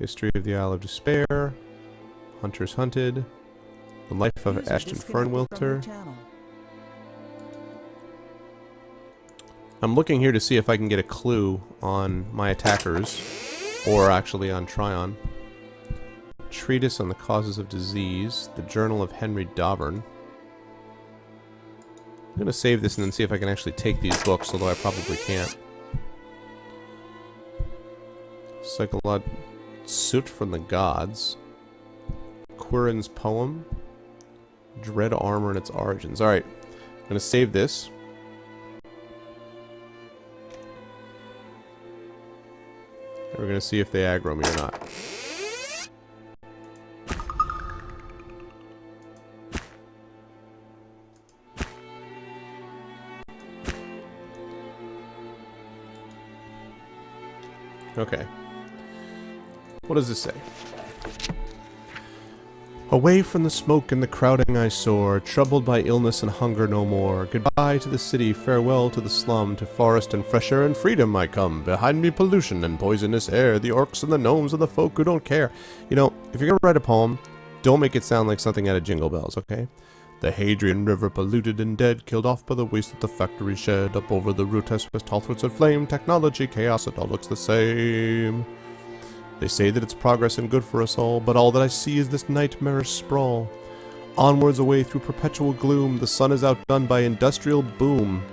History of the Isle of Despair. Hunters Hunted. The Life of User Ashton disconnected from your Fernwilter. channel. I'm looking here to see if I can get a clue on my attackers, or actually on Tryon. Treatise on the Causes of Disease, the Journal of Henry Dauburn. I'm going to save this and then see if I can actually take these books, although I probably can't. Soot from the Gods. Quirin's Poem. Dread Armor and its Origins. Alright, I'm going to save this. We're going to see if they aggro me or not. Okay. What does this say? Away from the smoke and the crowding I soar, troubled by illness and hunger no more. Goodbye to the city, farewell to the slum, to forest and fresh air and freedom I come. Behind me pollution and poisonous air, the orcs and the gnomes and the folk who don't care. You know, if you're gonna write a poem, don't make it sound like something out of Jingle Bells, okay? The Hadrian River polluted and dead, killed off by the waste that the factory shed. Up over the root has tall throats of flame, technology, chaos, it all looks the same. They say that it's progress and good for us all, but all that I see is this nightmarish sprawl. Onwards away through perpetual gloom, the sun is outdone by industrial boom.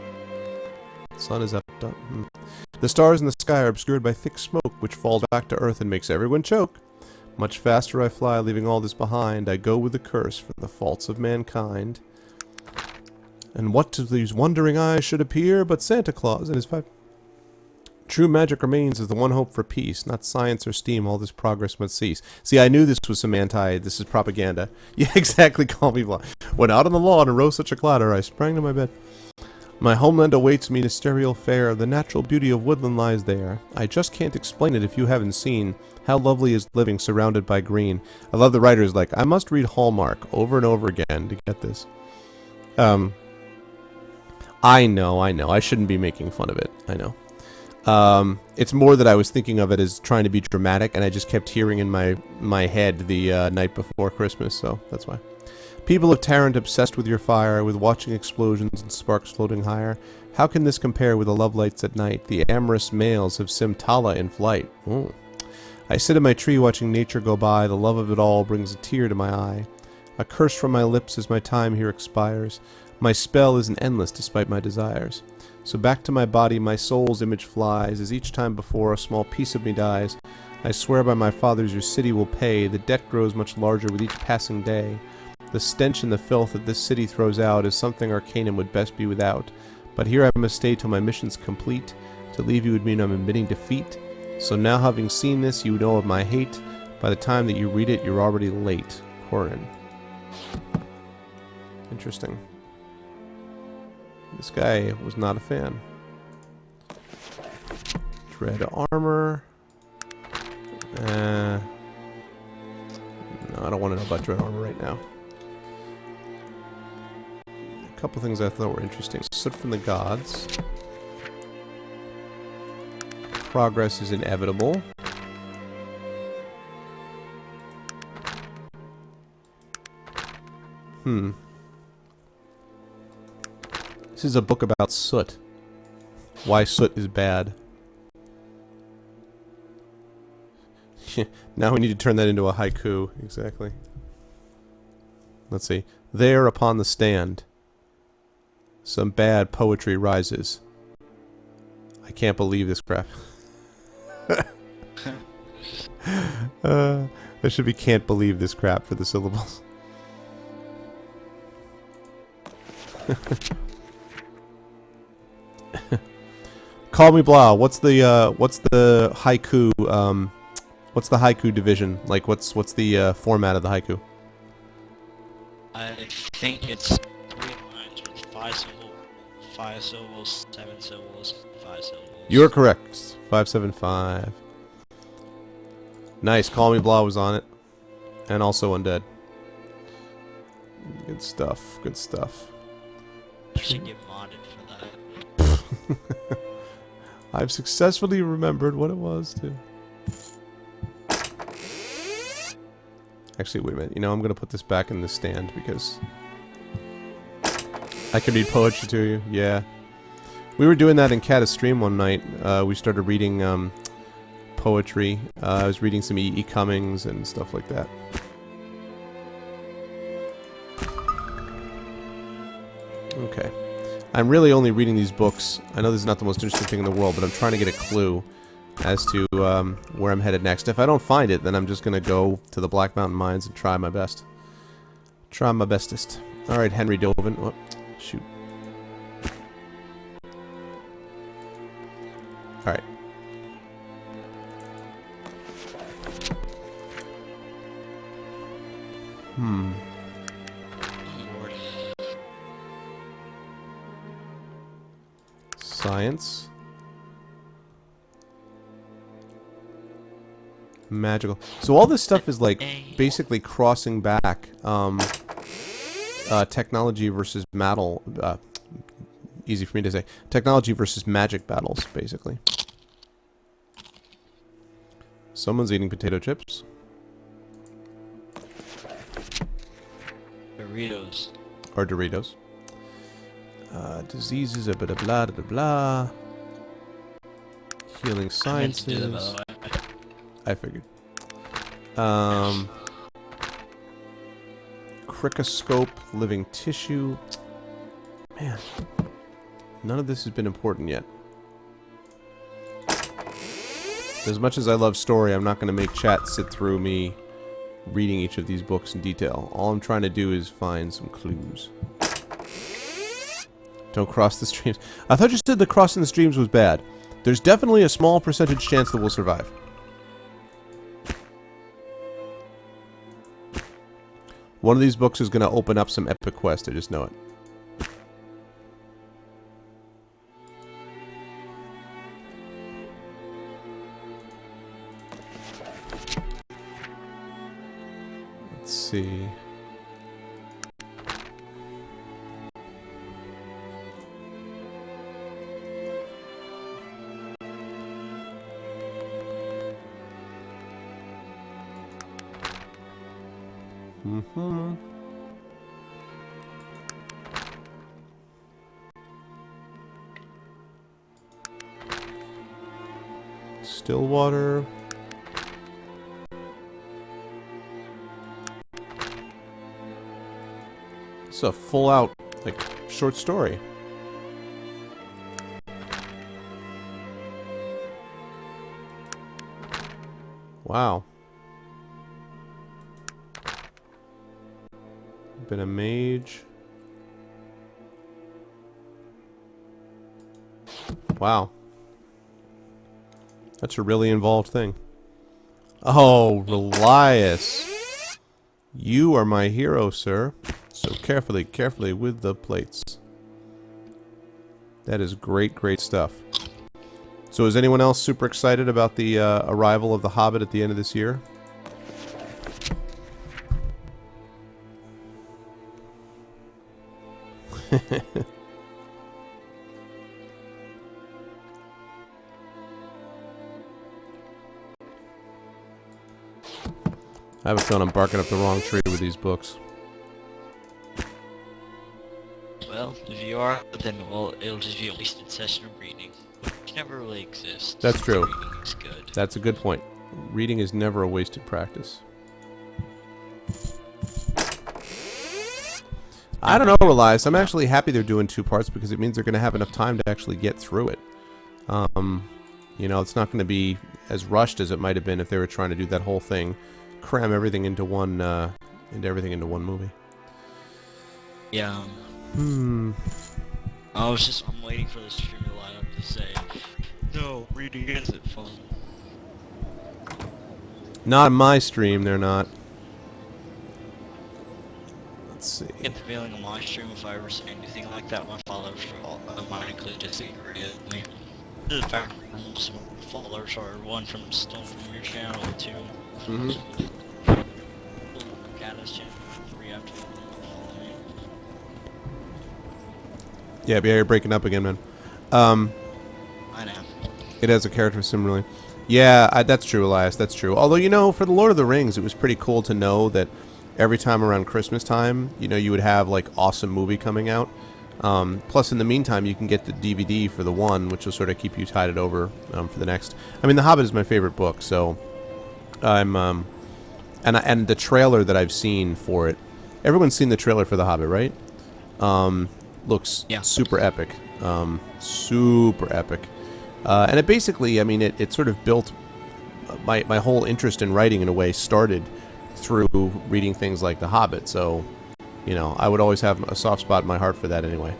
The sun is outdone. The stars in the sky are obscured by thick smoke, which falls back to earth and makes everyone choke. Much faster I fly, leaving all this behind. I go with the curse for the faults of mankind. And what to these wondering eyes should appear but Santa Claus and his five... True magic remains as the one hope for peace, not science or steam, all this progress must cease. See, I knew this was some this is propaganda. Yeah, exactly, call me blind. When out on the lawn arose such a clatter, I sprang to my bed. My homeland awaits me to sterile fare, the natural beauty of woodland lies there. I just can't explain it if you haven't seen how lovely is living surrounded by green. I love the writers like, I must read Hallmark over and over again to get this. I know, I shouldn't be making fun of it, I know. It's more that I was thinking of it as trying to be dramatic, and I just kept hearing in my head the night before Christmas, so that's why. People of Tarrant obsessed with your fire, with watching explosions and sparks floating higher. How can this compare with the love lights at night? The amorous males of Simtala in flight. Ooh. I sit in my tree watching nature go by. The love of it all brings a tear to my eye. A curse from my lips as my time here expires. My spell isn't endless despite my desires. So back to my body my soul's image flies, as each time before a small piece of me dies. I swear by my fathers your city will pay, the debt grows much larger with each passing day. The stench and the filth that this city throws out is something Arcanum would best be without. But here I must stay till my mission's complete. To leave you would mean I'm admitting defeat. So now having seen this, you know of my hate. By the time that you read it, you're already late. Corin. Interesting. This guy was not a fan. Dread armor. No, I don't want to know about dread armor right now. A couple things I thought were interesting. Soot from the Gods. Progress is inevitable. This is a book about soot. Why soot is bad. Now we need to turn that into a haiku. Exactly. Let's see. There upon the stand, some bad poetry rises. I can't believe this crap. There should be can't believe this crap for the syllables. Call me blah. What's the haiku? What's the haiku division? Like, what's the format of the haiku? I think it's 3 lines with 5 syllables, 7 syllables, 5 syllables. You're correct. 575. Nice. Call me blah was on it, and also undead. Good stuff. Good stuff. I should get modded for that. I've successfully remembered what it was, too. Actually, wait a minute. You know, I'm going to put this back in the stand because I can read poetry to you. Yeah. We were doing that in Cata's stream one night. We started reading poetry. I was reading some E. Cummings and stuff like that. Okay. I'm really only reading these books. I know this is not the most interesting thing in the world, but I'm trying to get a clue as to where I'm headed next. If I don't find it, then I'm just going to go to the Black Mountain Mines and try my best. Try my bestest. Alright, Henry Dovin. Oh, shoot. Alright. Science. Magical. So all this stuff is like basically crossing back technology versus metal. Easy for me to say. Technology versus magic battles, basically. Someone's eating potato chips. Doritos. Or Doritos. Diseases, blah blah blah blah blah. Healing sciences. I figured. Cricoscope, living tissue. Man, none of this has been important yet. As much as I love story, I'm not going to make chat sit through me reading each of these books in detail. All I'm trying to do is find some clues. Don't cross the streams. I thought you said the crossing the streams was bad. There's definitely a small percentage chance that we'll survive. One of these books is going to open up some epic quest. I just know it. Let's see. Stillwater. It's a full out, like, short story. Wow. Been a mage. Wow. That's a really involved thing. Oh, Relias. You are my hero, sir. So carefully, carefully with the plates. That is great, great stuff. So is anyone else super excited about the arrival of The Hobbit at the end of this year? I have a feeling I'm barking up the wrong tree with these books. Well, if you are, then well, it'll just be a wasted session of reading, which never really exists. That's true. Reading is good. That's a good point. Reading is never a wasted practice. I don't know, Relias. I'm actually happy they're doing 2 parts because it means they're going to have enough time to actually get through it. You know, it's not going to be as rushed as it might have been if they were trying to do that whole thing, cram everything into one, movie. Yeah. I'm waiting for the stream to line up to say, no, reading isn't fun. Not in my stream, they're not. Let's see. I get the feeling on my stream, if I ever say anything like that, my followers will automatically disagree with me. The fact that most of my followers are one from stolen from your channel, too. Cata's channel, 3 after following. Yeah, you're breaking up again, man. I know. It has a character sim, really. Yeah, that's true, Elias. That's true. Although, you know, for the Lord of the Rings, it was pretty cool to know that every time around Christmas time, you know, you would have like awesome movie coming out. Plus, in the meantime, you can get the DVD for the one, which will sort of keep you tided over for the next. I mean, The Hobbit is my favorite book, so I'm and the trailer that I've seen for it. Everyone's seen the trailer for The Hobbit, right? Looks super epic. Super epic. And it basically, I mean, it sort of built my whole interest in writing in a way started through reading things like The Hobbit. So, you know, I would always have a soft spot in my heart for that anyway.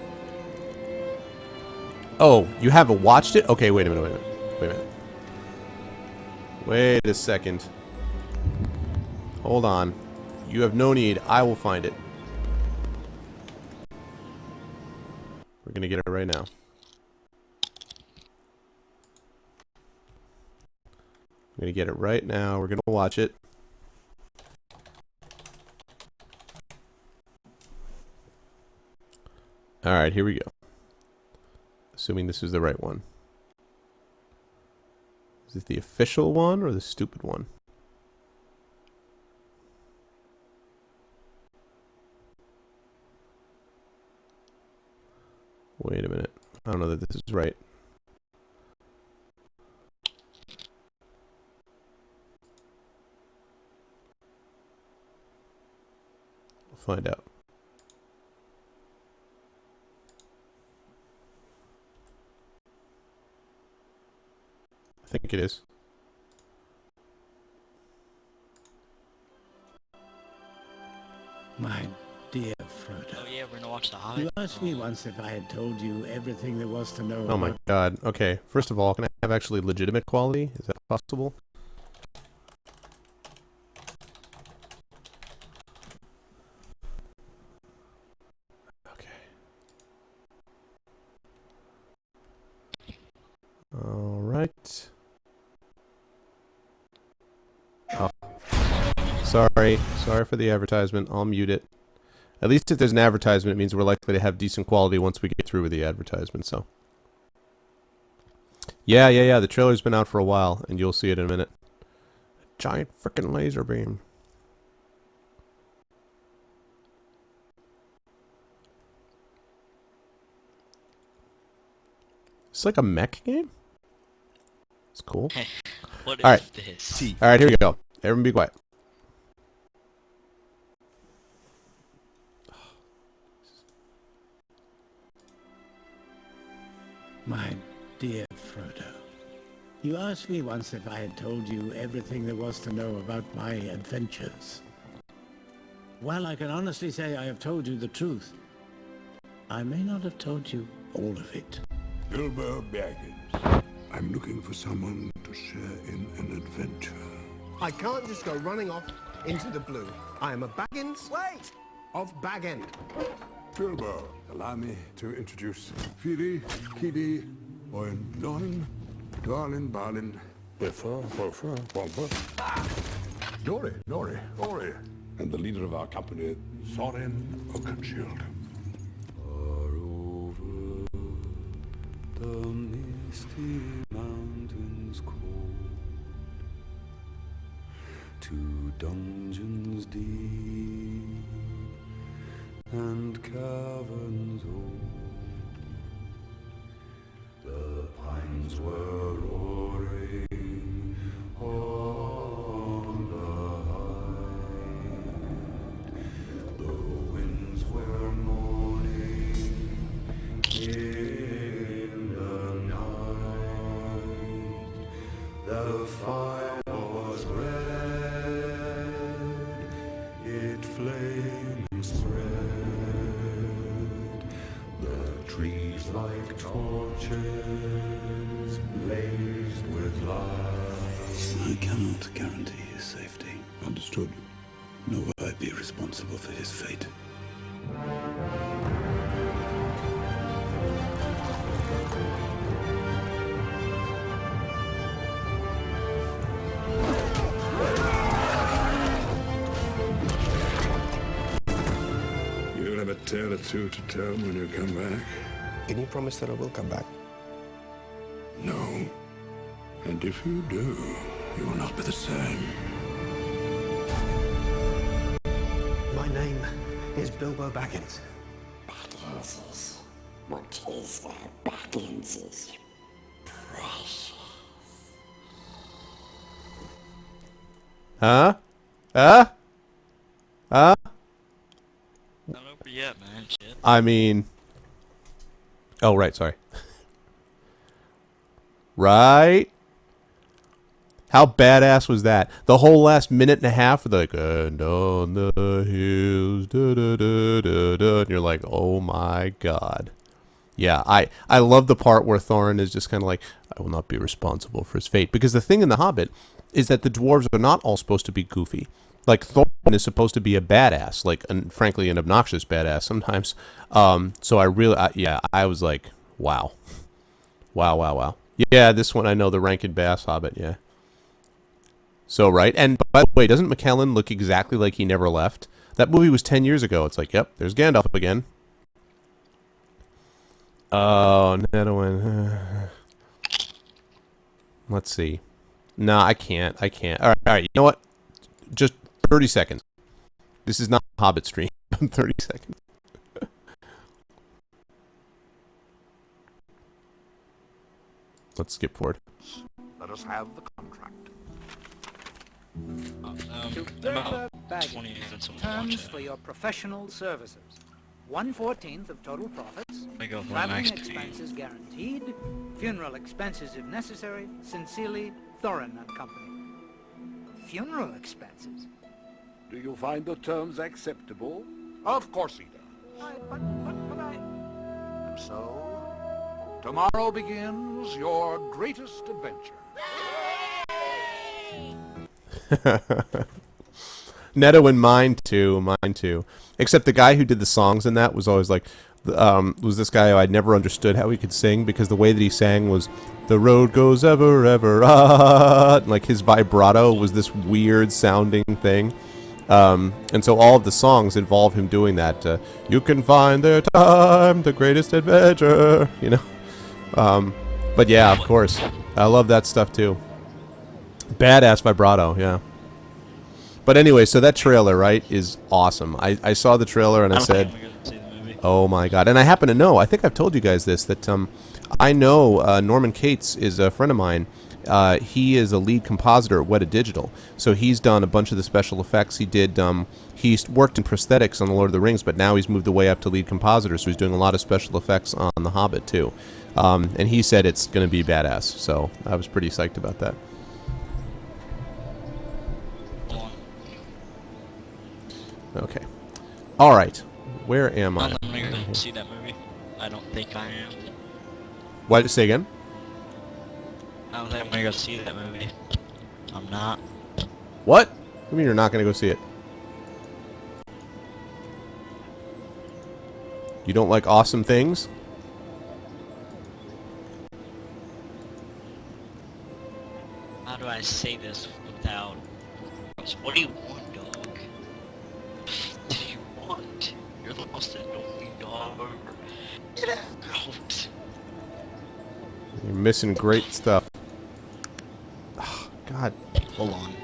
Oh, you haven't watched it? Okay, wait a minute. Wait a second. Hold on. You have no need. I will find it. We're going to get it right now. I'm going to get it right now. We're going to watch it. Alright, here we go. Assuming this is the right one. Is it the official one or the stupid one? Wait a minute. I don't know that this is right. We'll find out. I think it is. My dear Frodo. Oh yeah, we're gonna watch The Hobbit. You asked me once if I had told you everything there was to know. Oh my god. Okay, first of all, can I have actually legitimate quality? Is that possible? Okay. Alright. Oh. Sorry for the advertisement. I'll mute it. At least if there's an advertisement, it means we're likely to have decent quality once we get through with the advertisement, so. Yeah, the trailer's been out for a while, and you'll see it in a minute. Giant frickin' laser beam. It's like a mech game? It's cool. What is All right. this? Alright, here we go. Everyone be quiet. My dear Frodo. You asked me once if I had told you everything there was to know about my adventures. Well, I can honestly say I have told you the truth. I may not have told you all of it. Bilbo Baggins. I'm looking for someone to share in an adventure. I can't just go running off into the blue. I am a Baggins. Wait! Of Bag End. Bilbo, allow me to introduce Firi, Kidi, Oin, Loin, Darlin, Balin, Biffa, Buffa, Bumper, Dory, Ori, and the leader of our company, Thorin Oakenshield. Far over the misty mountains cold, to dungeons deep and caverns old, the pines were roaring on the height, the winds were moaning in the night, the fire was red, it flamed spread, the trees like torches blazed with light. I cannot guarantee his safety. Understood. Nor will I be responsible for his fate. You'll have a tale or two to tell when you come back. Can you promise that I will come back? No. I And if you do, you will not be the same. My name is Bilbo Baggins. Bagginses. What is that? Bagginses. Precious. Huh? Huh? Huh? Not over yet, man. Shit. I mean... Oh, right, sorry. Right? How badass was that? The whole last minute and a half of like, and on the hills, da, da, da, da, da, and you're like, oh my god. Yeah, I love the part where Thorin is just kind of like, I will not be responsible for his fate. Because the thing in The Hobbit is that the dwarves are not all supposed to be goofy. Like, Thorin is supposed to be a badass, like, and frankly, an obnoxious badass sometimes. So I really, I was like, wow. Wow, wow, wow. Yeah, this one I know, the Rankin Bass Hobbit, yeah. So, right, and by the way, doesn't McKellen look exactly like he never left? That movie was 10 years ago. It's like, yep, there's Gandalf again. Oh, Nedwin. Let's see. No, I can't. All right, you know what? Just 30 seconds. This is not a Hobbit stream. 30 seconds. Let's skip forward. Let us have the contract. About 20 minutes of Terms for your professional services. 1/14 of total profits. I go for Traveling max expenses guaranteed. Funeral expenses if necessary. Sincerely, Thorin and Company. Funeral expenses? Do you find the terms acceptable? Of course he does. But I... And so, tomorrow begins your greatest adventure. Neto and mine too. Except the guy who did the songs in that was always like, was this guy who I'd never understood how he could sing, because the way that he sang was, the road goes ever, ever, like his vibrato was this weird sounding thing. And so all of the songs involve him doing that. You can find their time, the greatest adventure, you know. But yeah, of course, I love that stuff too. Badass vibrato, yeah. But anyway, so that trailer, right, is awesome. I saw the trailer and I said, oh my god. And I happen to know, I think I've told you guys this, that I know Norman Cates is a friend of mine. He is a lead compositor at Weta Digital. So he's done a bunch of the special effects. He's worked in prosthetics on The Lord of the Rings, but now he's moved away up to lead compositor, so he's doing a lot of special effects on The Hobbit too. And he said it's going to be badass, so I was pretty psyched about that. Okay. All right. Where am I? I'm going to see that movie. I don't think I am. What? Say again? I don't think I'm going to go see that movie. I'm not. What? What do you mean you're not going to go see it? You don't like awesome things? How do I say this without... What do you want, dog? What do you want? You're the most annoying dog ever. Get out! You're missing great stuff. Oh, God. Hold on.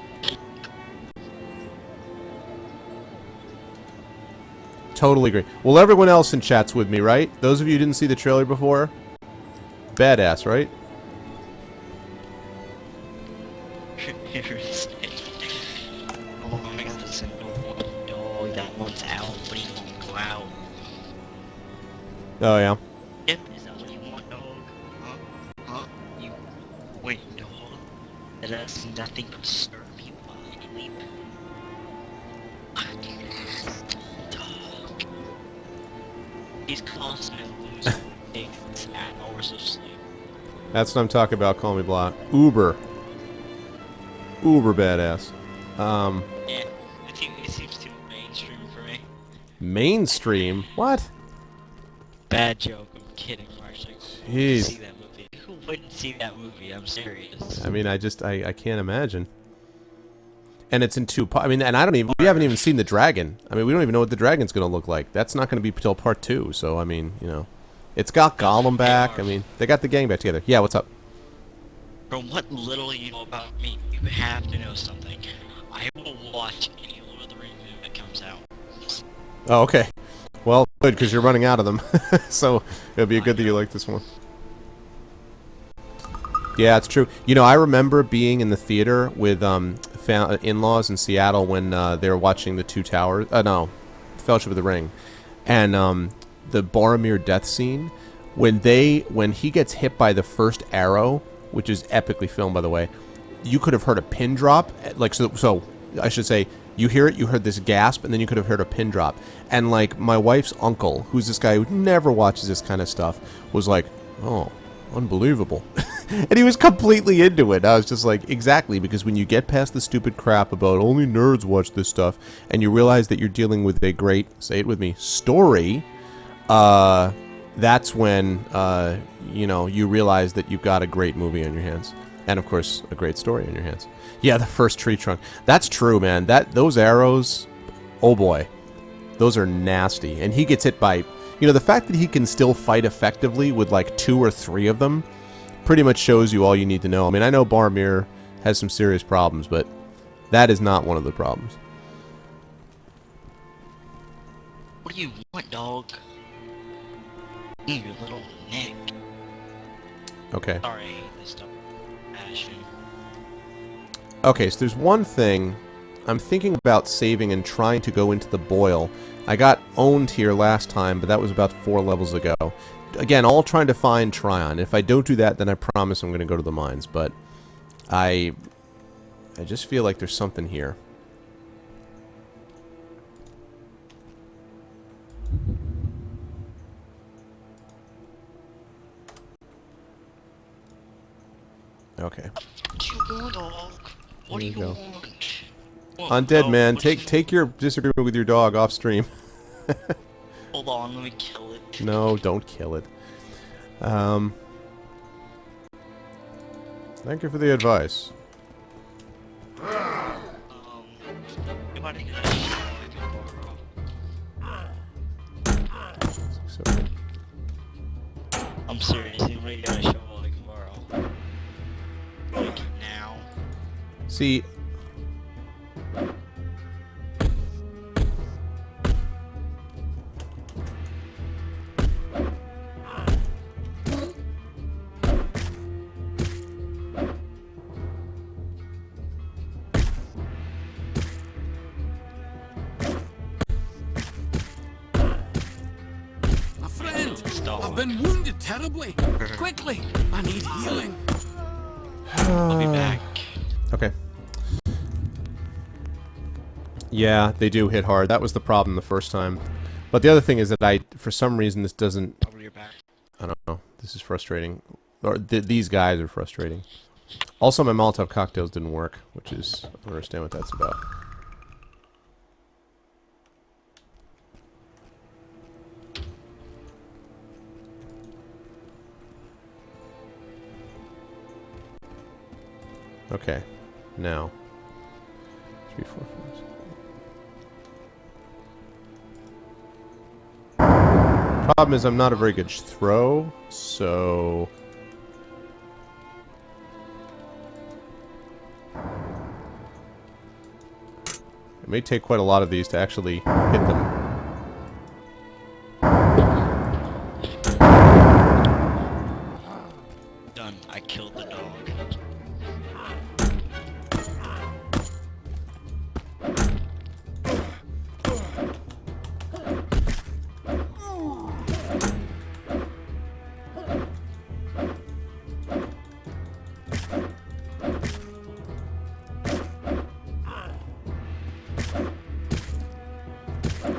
Totally agree. Well, everyone else in chat's with me, right? Those of you who didn't see the trailer before? Badass, right? Oh my god, this is one dog that wants out, but he won't go out. Oh, yeah. Yep, is that what you want, dog? Huh? Huh? You... Wait, dog. That has nothing but serve you while you sleep. Dog. He's constantly losing things at hours of sleep. That's what I'm talking about. Call me blah. Uber badass. Yeah, it seems too mainstream for me. Mainstream? What? Bad joke. I'm kidding, Marshall. Jeez. See that movie. Who wouldn't see that movie? I'm serious. I mean, I can't imagine. And it's in two parts. I mean, and we haven't even seen the dragon. I mean, we don't even know what the dragon's going to look like. That's not going to be till part 2. So, I mean, you know. It's got Gollum back. I mean, they got the gang back together. Yeah, what's up? From what little you know about me, you have to know something. I will watch any Lord of the Rings movie that comes out. Oh, okay. Well, good, because you're running out of them. So it'll be good that you like this one. Yeah, it's true. You know, I remember being in the theater with in-laws in Seattle when they were watching the Two Towers. No, Fellowship of the Ring, and the Boromir death scene when he gets hit by the first arrow, which is epically filmed, by the way. You could have heard a pin drop, like so. I should say, you heard this gasp, and then you could have heard a pin drop. And like my wife's uncle, who's this guy who never watches this kind of stuff, was like, "Oh, unbelievable," and he was completely into it. I was just like, exactly, because when you get past the stupid crap about only nerds watch this stuff, and you realize that you're dealing with a great, say it with me, story, that's when you realize that you've got a great movie on your hands. And of course, a great story in your hands. Yeah, the first tree trunk. That's true, man. Those arrows, oh boy, those are nasty. And he gets hit by, the fact that he can still fight effectively with like 2 or 3 of them, pretty much shows you all you need to know. I mean, I know Boromir has some serious problems, but that is not one of the problems. What do you want, dog? Your little neck. Okay. Sorry, this stuff. Okay, so there's one thing. I'm thinking about saving and trying to go into the boil. I got owned here last time, but that was about 4 levels ago. Again, all trying to find Tryon. If I don't do that, then I promise I'm going to go to the mines. But I just feel like there's something here. Okay. What do you go. want? Undead man, take your disagreement with your dog off stream. Hold on, let me kill it. No, don't kill it. Thank you for the advice. Anybody got a shovel I can borrow? I'm serious, anybody got a shovel I can borrow? Like now. See, my friend, I've been wounded terribly. Quickly, I need healing. I'll be back. Okay. Yeah, they do hit hard. That was the problem the first time. But the other thing is that for some reason, this doesn't... I don't know. This is frustrating. Or these guys are frustrating. Also, my Molotov cocktails didn't work, which is... I don't understand what that's about. Okay. Now. 3, 4, 5. Problem is I'm not a very good throw, so... It may take quite a lot of these to actually hit them. Done. I killed the dog.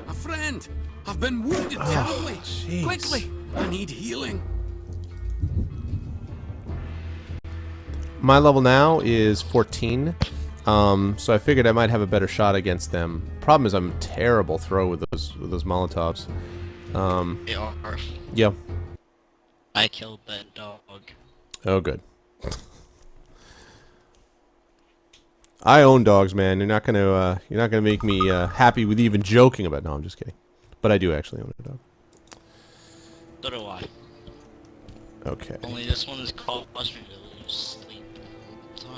My friend, I've been wounded terribly. Jeez. Quickly, I need healing. My level now is 14, so I figured I might have a better shot against them. Problem is I'm a terrible throw with those Molotovs. They are. Yeah. I killed that dog. Oh, good. I own dogs, man. You're not gonna make me happy with even joking about. No, I'm just kidding. But I do actually own a dog. So do I. Okay. Only this one is caused me to lose sleep.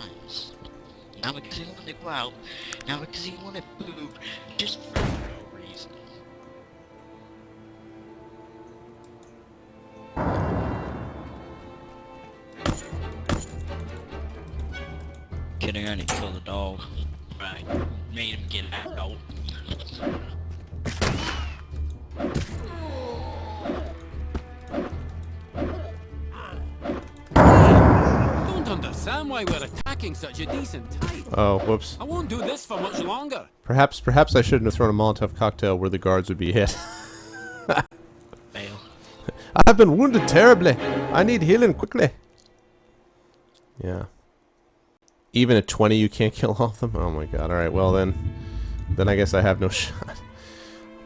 times. Not because he wanted to go out, not because he wanted food, just for no reason. Kidding, I need to kill the dog. Right, made him get out. Don't understand why we're attacking such a decent type. Oh, whoops. I won't do this for much longer. Perhaps I shouldn't have thrown a Molotov cocktail where the guards would be hit. Fail. I have been wounded terribly. I need healing quickly. Yeah. Even at 20 you can't kill all of them? Oh my god. Alright, well then I guess I have no shot.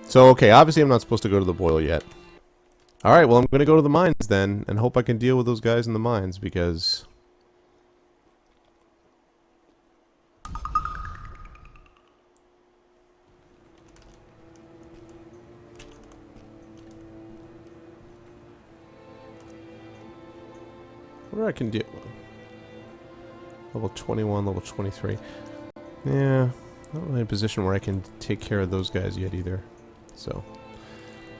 So, okay, obviously I'm not supposed to go to the boil yet. Alright, well I'm going to go to the mines then, and hope I can deal with those guys in the mines, because... What I can do? Level 21, level 23. Yeah, not really in a position where I can take care of those guys yet either. So,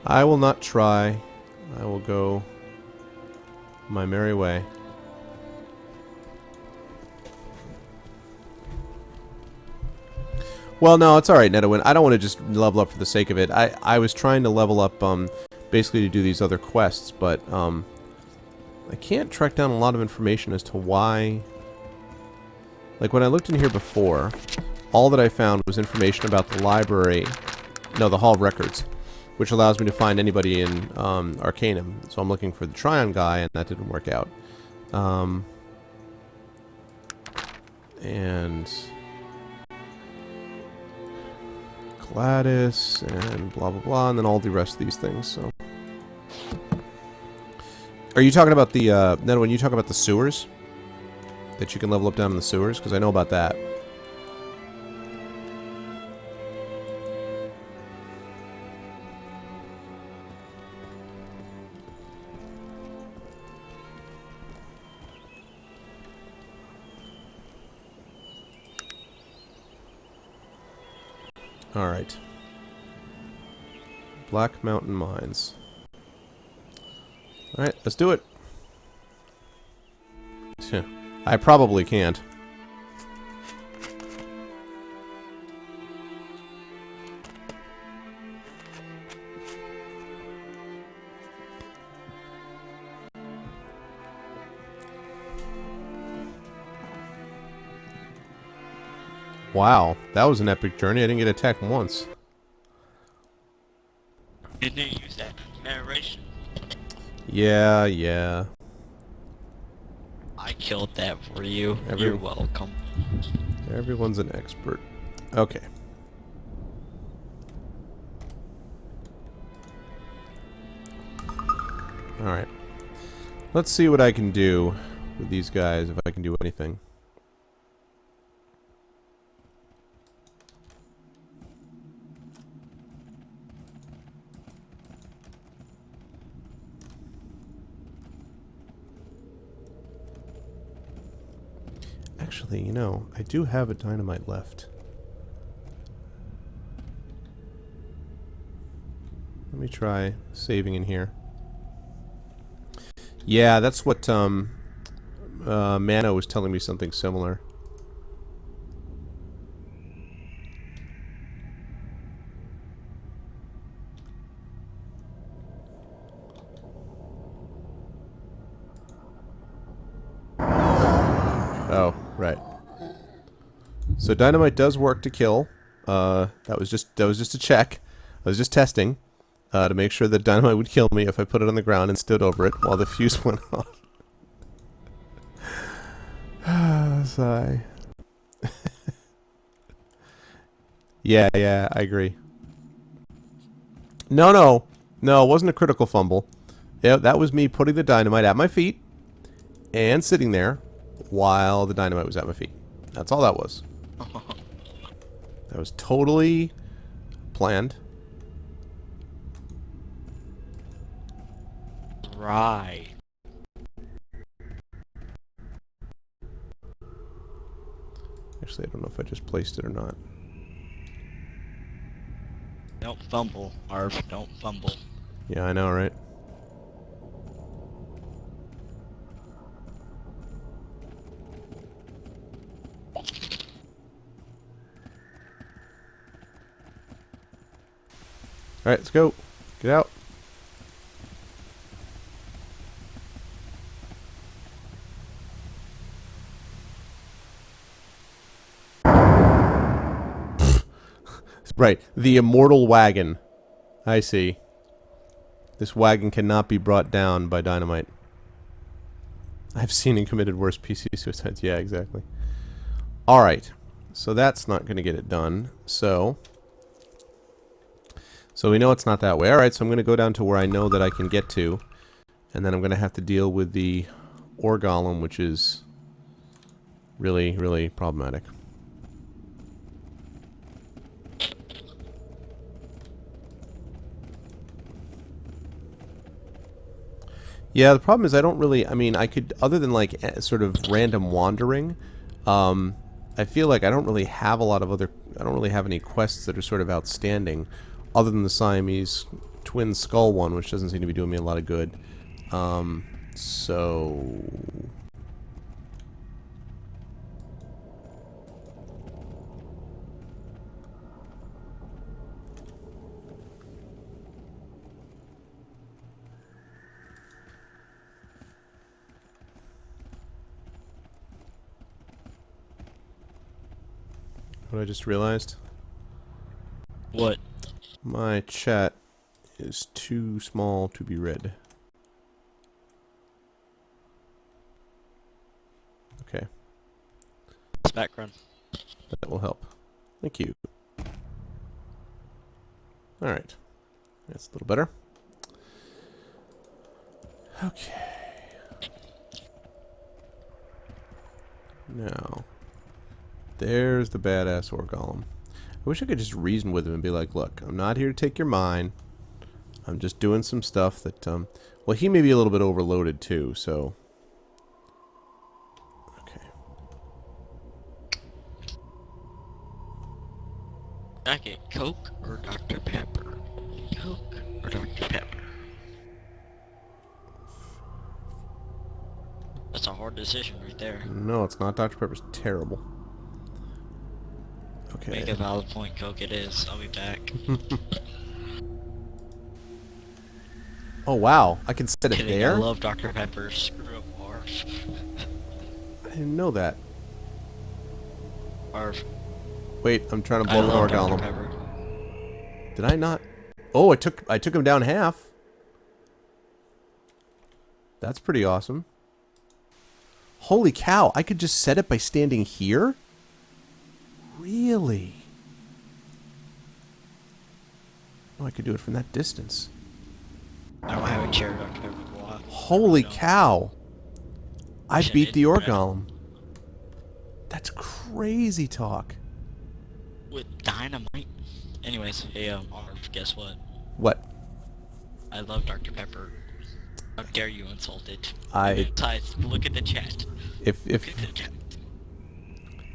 I will not try. I will go my merry way. Well, no, it's alright, Netawin. I don't want to just level up for the sake of it. I was trying to level up, basically to do these other quests, but, I can't track down a lot of information as to why... Like, when I looked in here before, all that I found was information about the library... No, the Hall of Records, which allows me to find anybody in Arcanum. So I'm looking for the Tryon guy, and that didn't work out. And... Gladys, and blah blah blah, and then all the rest of these things, so... Are you talking about the, Ned, when you talk about the sewers? That you can level up down in the sewers? Because I know about that. Alright. Black Mountain Mines. Alright, let's do it. I probably can't. Wow, that was an epic journey. I didn't get attacked once. Didn't you use that narration? Yeah. I killed that for you. You're welcome. Everyone's an expert. Okay. Alright. Let's see what I can do with these guys, if I can do anything. Actually, you know, I do have a dynamite left. Let me try saving in here. Yeah, that's what, Mano was telling me something similar. Oh, right. So dynamite does work to kill. That was just a check. I was just testing to make sure that dynamite would kill me if I put it on the ground and stood over it while the fuse went off. Sigh. Yeah, I agree. No, it wasn't a critical fumble. Yeah, that was me putting the dynamite at my feet and sitting there while the dynamite was at my feet. That's all that was. That was totally planned. Right. Actually, I don't know if I just placed it or not. Don't fumble, Arv. Don't fumble. Yeah, I know, right? Alright, let's go. Get out. Right, the immortal wagon. I see. This wagon cannot be brought down by dynamite. I've seen and committed worse PC suicides. Yeah, exactly. Alright, so that's not going to get it done. So we know it's not that way. Alright, so I'm going to go down to where I know that I can get to. And then I'm going to have to deal with the ore golem, which is really, really problematic. Yeah, the problem is I don't really, I mean, I could, other than like sort of random wandering, I feel like I don't really have a lot of other, I don't really have any quests that are sort of outstanding, other than the Siamese twin skull one, which doesn't seem to be doing me a lot of good. So... What I just realized? What? My chat is too small to be read. Okay. It's background. That will help. Thank you. Alright. That's a little better. Okay. Now, there's the badass ore golem. I wish I could just reason with him and be like, look, I'm not here to take your mine. I'm just doing some stuff that, well, he may be a little bit overloaded too, so... Okay. I get Coke or Dr. Pepper? Coke or Dr. Pepper? That's a hard decision right there. No, it's not. Dr. Pepper's terrible. Okay. Make a valid point, Coke it is. I'll be back. Oh, wow. I can set it Kidding, there? I love Dr. Pepper. Screw up, Arv. I didn't know that. Arv. Wait, I'm trying to I blow an ore love Dr. golem. Pepper. Did I not? Oh, I took him down half. That's pretty awesome. Holy cow, I could just set it by standing here? Really? Oh, I could do it from that distance. I don't have a chair, Dr. Pepper. Wow. Holy cow. I Shit, beat the it's ore red. golem. That's crazy talk. With dynamite? Anyways, hey, Arv, guess what? What? I love Dr. Pepper. How dare you insult it? Besides, look at the chat. If Look at the chat.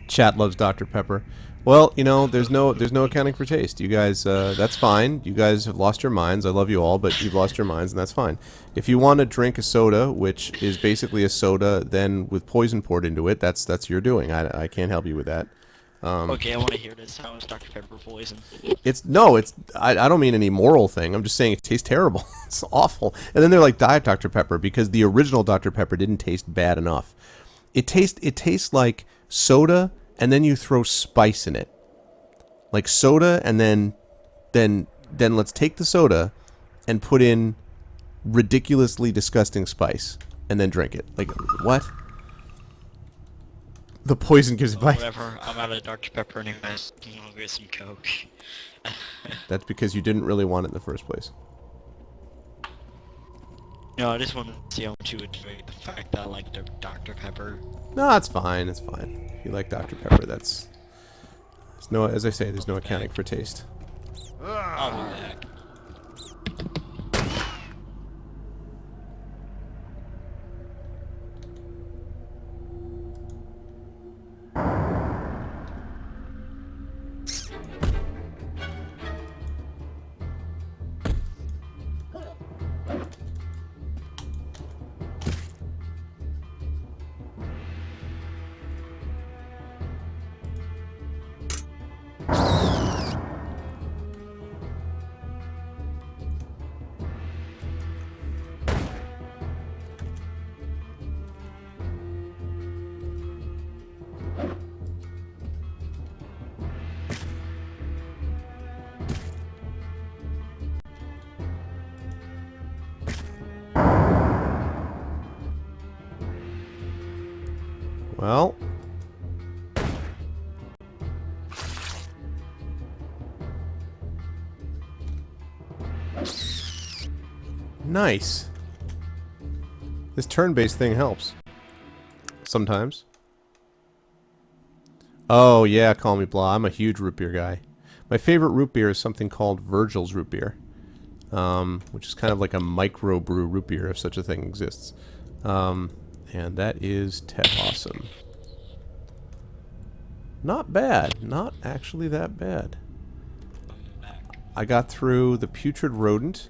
chat loves Dr. Pepper. Well, you know, there's no accounting for taste. You guys, that's fine. You guys have lost your minds. I love you all, but you've lost your minds, and that's fine. If you want to drink a soda, which is basically a soda, then with poison poured into it, that's your doing. I can't help you with that. Okay, I want to hear this. How is Dr. Pepper poison? I don't mean any moral thing. I'm just saying it tastes terrible. It's awful. And then they're like Diet Dr. Pepper because the original Dr. Pepper didn't taste bad enough. It tastes like soda, and then you throw spice in it. Like soda, and then let's take the soda and put in ridiculously disgusting spice, and then drink it. Like, what? The poison gives bite. Whatever, I'm out of Dr. Pepper anyways. I'm gonna get some Coke. That's because you didn't really want it in the first place. No, I just wanted to see how much you would debate the fact that I like Dr. Pepper. No, it's fine. It's fine. If you like Dr. Pepper, there's no, as I say, there's no accounting for taste. I'll be back. Well. Nice. This turn-based thing helps. Sometimes. Oh, yeah, call me blah. I'm a huge root beer guy. My favorite root beer is something called Virgil's root beer. Which is kind of like a micro-brew root beer, if such a thing exists. And that is awesome. Not bad. Not actually that bad. I got through the putrid rodent.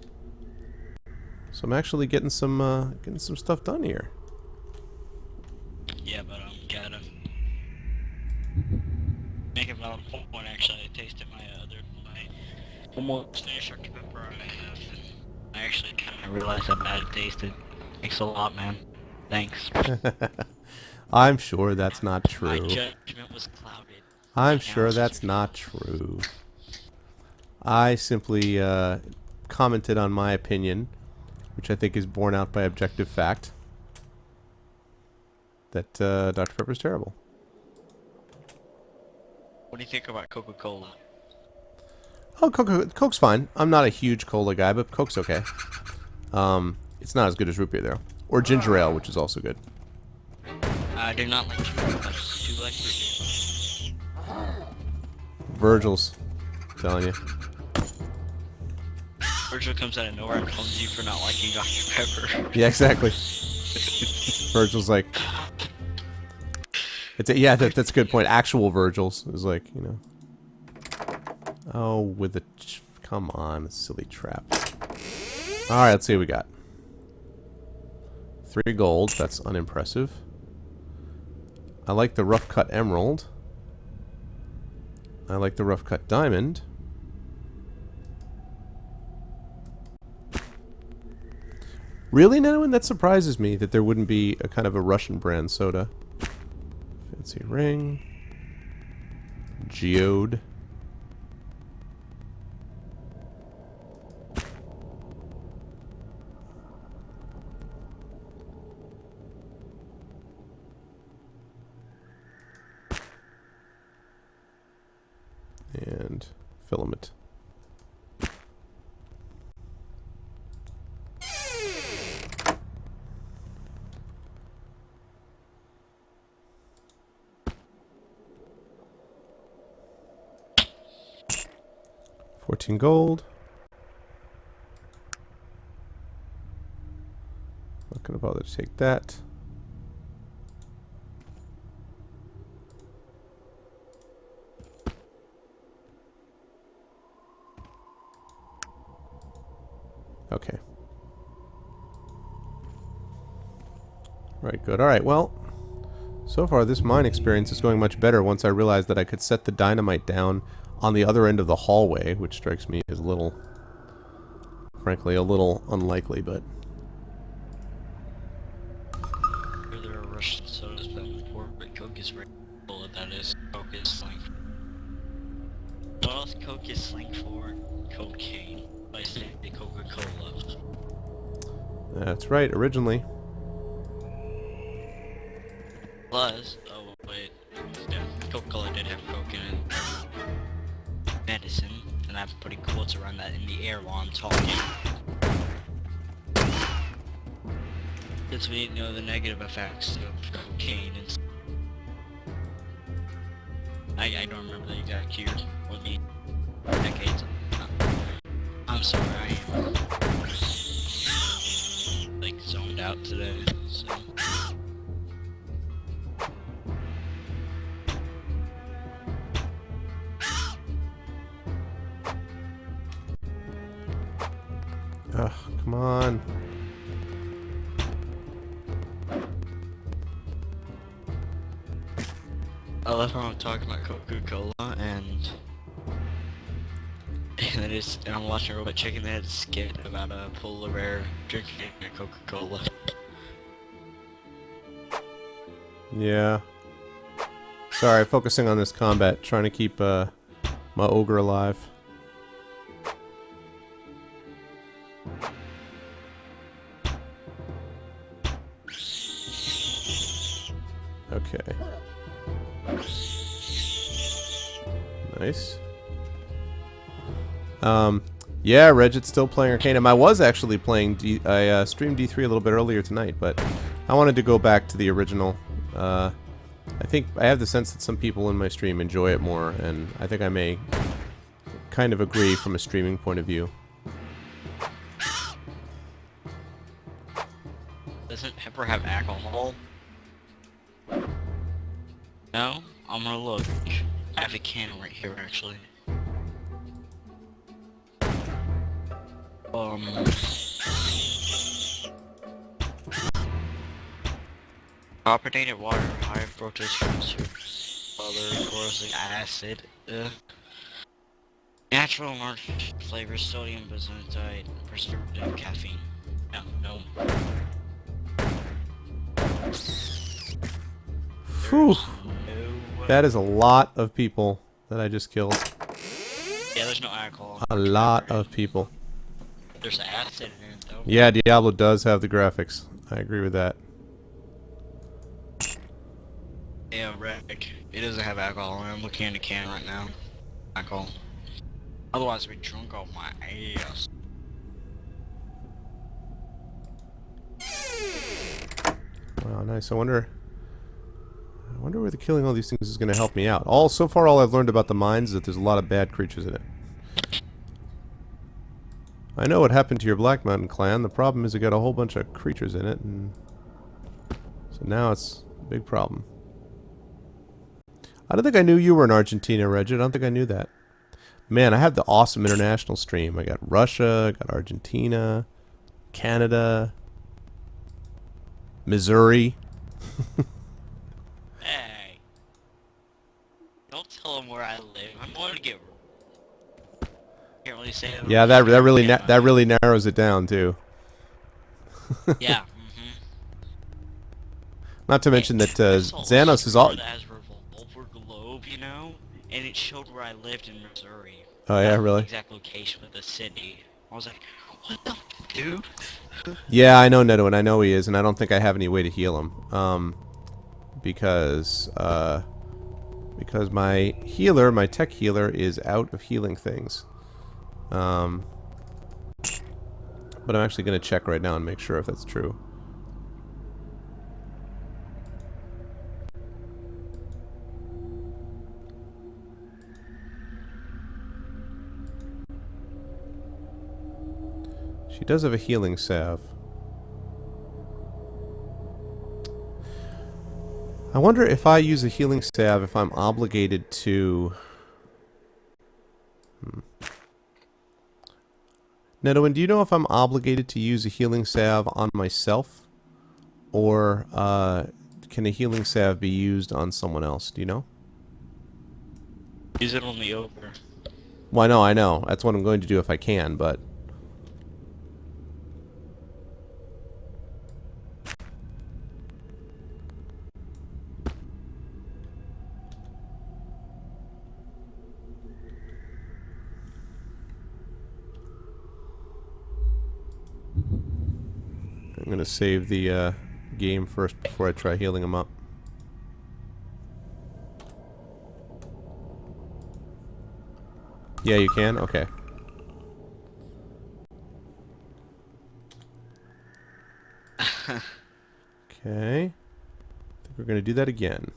So I'm actually getting some stuff done here. Yeah, but gotta make a valid point. Actually, I tasted my almost finished Dr. Pepper I have, and I actually kind of realized how bad it tasted. Thanks a lot, man. Thanks. I'm sure that's not true. My judgment was clouded. I'm sure that's not true. I simply commented on my opinion, which I think is borne out by objective fact, that Dr. Pepper's terrible. What do you think about Coca-Cola? Oh, Coke's fine. I'm not a huge cola guy, but Coke's okay. It's not as good as root beer, though. Or ginger ale, which is also good. I do not like ginger ale. I do like root beer. Virgil's. I'm telling you. Virgil comes out of nowhere and clones you for not liking Dr. Pepper. Yeah, exactly. Virgil's like... yeah, that's a good point. Actual Virgil's is like, you know... Oh, with the... Come on, silly trap. Alright, let's see what we got. 3 gold, that's unimpressive. I like the rough cut emerald. I like the rough cut diamond. Really, Nenowin? That surprises me that there wouldn't be a kind of a Russian brand soda. Fancy ring. Geode. And filament. $14 gold. Not gonna bother to take that. Okay. Right, good. Alright, well, so far this mine experience is going much better once I realized that I could set the dynamite down on the other end of the hallway, which strikes me as a little, frankly, a little unlikely, but... There are Russian sodas before, but Coke is very full of that is. Coke is slang for... What else Coke is slang for? Cocaine. I say the Coca-Cola. That's right, originally. Plus, oh wait, yeah, Coca-Cola did have Coke in it. Medicine, and I'm putting quotes around that in the air while I'm talking. Since we didn't know the negative effects of cocaine and I don't remember the exact years, or the decades. I'm sorry, I am like zoned out today, so. Ugh, come on. I love how I'm talking about Coca-Cola and I'm watching a Robot Chicken that had a skit about a polar bear drinking a Coca-Cola. Yeah. Sorry, focusing on this combat, trying to keep my ogre alive. Okay. Nice. Yeah, Regit's still playing Arcanum. I was actually playing I streamed D3 a little bit earlier tonight, but I wanted to go back to the original. I think I have the sense that some people in my stream enjoy it more, and I think I may kind of agree from a streaming point of view. Doesn't Pepper have alcohol? No? I'm gonna look. I have a can right here, actually. Carbonated water, high fructose, other corrosive acid, natural and artificial flavors, sodium, benzoate, preservative, caffeine. No. Whew. That is a lot of people that I just killed. Yeah, there's no alcohol. A lot of people. There's acid in it, though. Yeah, Diablo does have the graphics. I agree with that. Yeah, Rick. It doesn't have alcohol. I'm looking in the can right now. Alcohol. Otherwise, we drunk off my ass. Wow, nice. I wonder whether killing all these things is going to help me out. So far, all I've learned about the mines is that there's a lot of bad creatures in it. I know what happened to your Black Mountain clan. The problem is it got a whole bunch of creatures in it, and so now it's a big problem. I don't think I knew you were in Argentina, Reggie. I don't think I knew that. Man, I have the awesome international stream. I got Russia, I got Argentina, Canada, Missouri. Hey. Don't tell them where I live. I'm going to get... Can't really say that. Yeah, that really narrows it down too. Yeah. Not to mention that Xanos is all. Globe, you know, and it showed where I lived in Missouri. Oh yeah, really? The exact location of the city. I was like, what the dude? Yeah, I know Neto, and I know he is, and I don't think I have any way to heal him. Because my healer, my tech healer, is out of healing things. But I'm actually going to check right now and make sure if that's true. She does have a healing salve. I wonder if I use a healing salve, if I'm obligated to... Nedwin, do you know if I'm obligated to use a healing salve on myself? Or can a healing salve be used on someone else? Do you know? Use it on the ogre. Well, I know. That's what I'm going to do if I can, but... I'm going to save the game first before I try healing him up. Yeah, you can? Okay. Okay. I think we're going to do that again.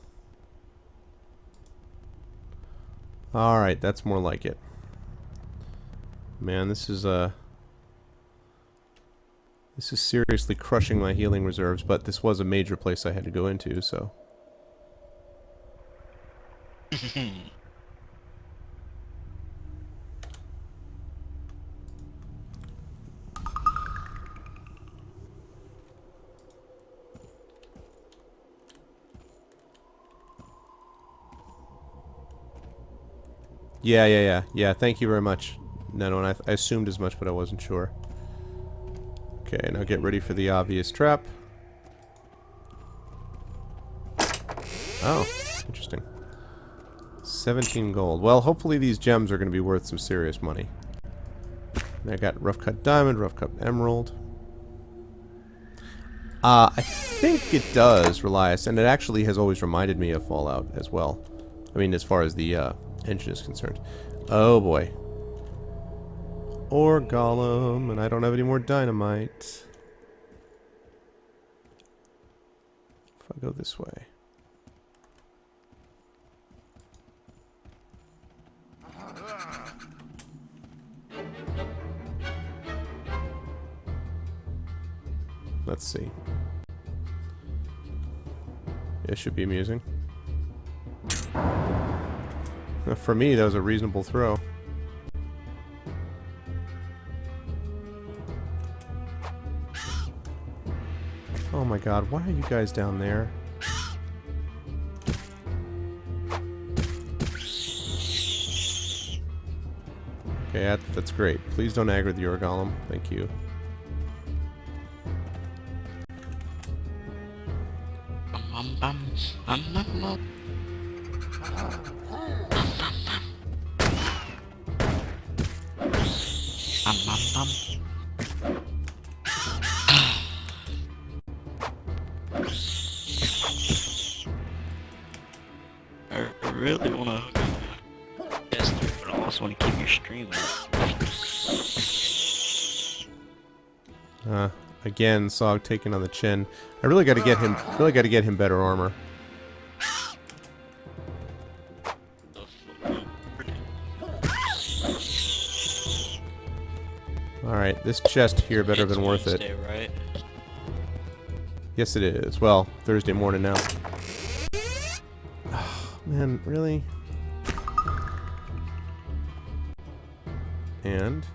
Alright, that's more like it. Man, this is seriously crushing my healing reserves, but this was a major place I had to go into, so... Yeah, thank you very much. No, and I assumed as much, but I wasn't sure. Okay, now get ready for the obvious trap. Oh, interesting. 17 gold. Well, hopefully these gems are going to be worth some serious money. And I got rough cut diamond, rough cut emerald. I think it does, Relias, and it actually has always reminded me of Fallout as well. I mean, as far as the engine is concerned. Oh boy. Or Golem, and I don't have any more dynamite. If I go this way. Let's see. It should be amusing. For me, that was a reasonable throw. Oh my god, why are you guys down there? Okay, that's great. Please don't aggro the Urgolem. Thank you. I really want to test it, but I also want to keep your stream up. Again, Sog taking on the chin. I really got to get him. Really got to get him better armor. All right, this chest here better have been worth it. Wednesday, right? Yes, it is. Well, Thursday morning now. Oh, man, really? And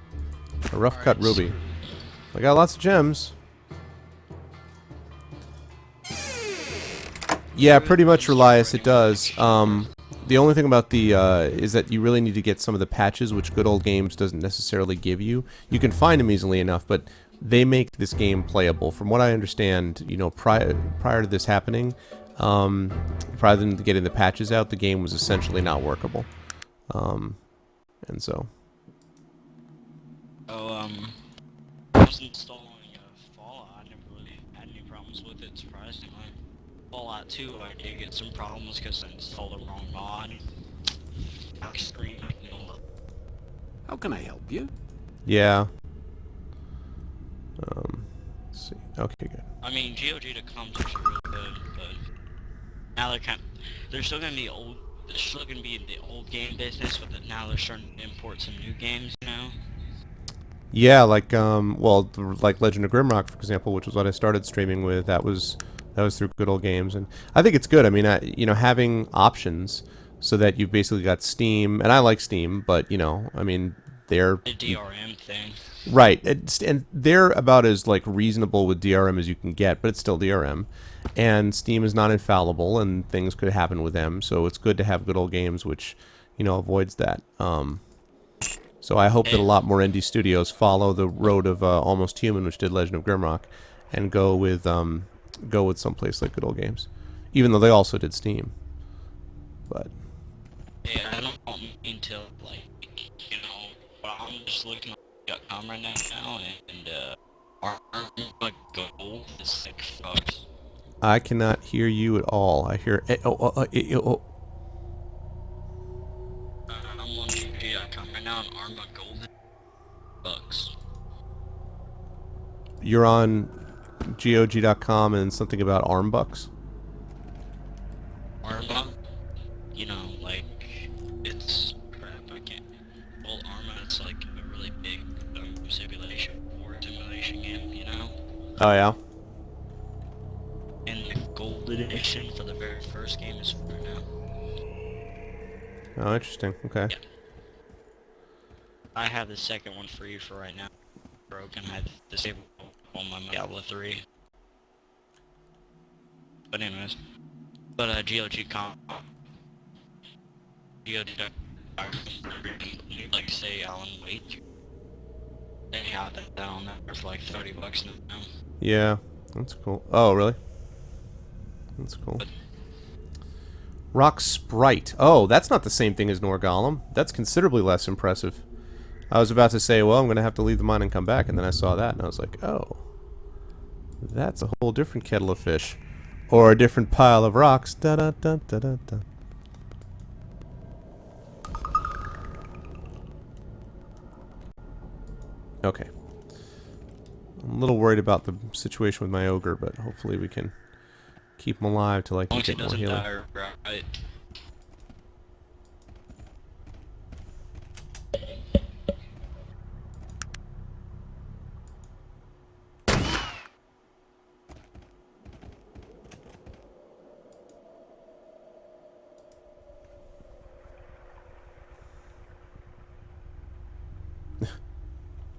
a rough cut ruby. I got lots of gems. Yeah, pretty much, Relias, it does. The only thing about the is that you really need to get some of the patches, which Good Old Games doesn't necessarily give you. You can find them easily enough, but they make this game playable. From what I understand, you know, prior to this happening, prior to getting the patches out, the game was essentially not workable. And so. I was installing Fallout. I never really had any problems with it, surprisingly. Fallout 2, I did get some problems because I installed the wrong mod. How can I help you? Yeah. Let's see. Okay, good. I mean, GOG.com's actually really good, but now they're still gonna be old. They're still gonna be in the old game business, but now they're starting to import some new games, you know. Yeah, like like Legend of Grimrock, for example, which was what I started streaming with. That was through Good Old Games, and I think it's good. I mean, you know, having options so that you've basically got Steam, and I like Steam, but you know, I mean, they're the DRM thing. Right, and they're about as like reasonable with DRM as you can get, but it's still DRM, and Steam is not infallible, and things could happen with them. So it's good to have Good Old Games, which you know avoids that. So I hope that a lot more indie studios follow the road of Almost Human, which did Legend of Grimrock, and go with someplace like Good Old Games, even though they also did Steam. But yeah, I don't mean to like, you know, but I'm just looking at .com right now, and Arma Gold is $6. I cannot hear you at all. I hear I'm on GOG.com right now, and Arma Gold is $6. You're on GOG.com and something about arm bucks? Arma? You know, like, it's crap, I can't. Well, Arma, it's like a really big simulation game, you know? Oh, yeah? And the gold edition for the very first game is for now. Oh, interesting. Okay. Yeah. I have the second one for you for right now. Broken, I disabled on my Diablo 3. But anyways. But GOG.com. Like say Alan Wake. They have that down there for like $30 now. Yeah, that's cool. Oh, really? That's cool. Rock Sprite. Oh, that's not the same thing as Norgolem. That's considerably less impressive. I was about to say, well, I'm going to have to leave the mine and come back, and then I saw that, and I was like, oh. That's a whole different kettle of fish. Or a different pile of rocks. Da da da da da da. Okay. I'm a little worried about the situation with my ogre, but hopefully we can keep him alive till I can get more healing. Right.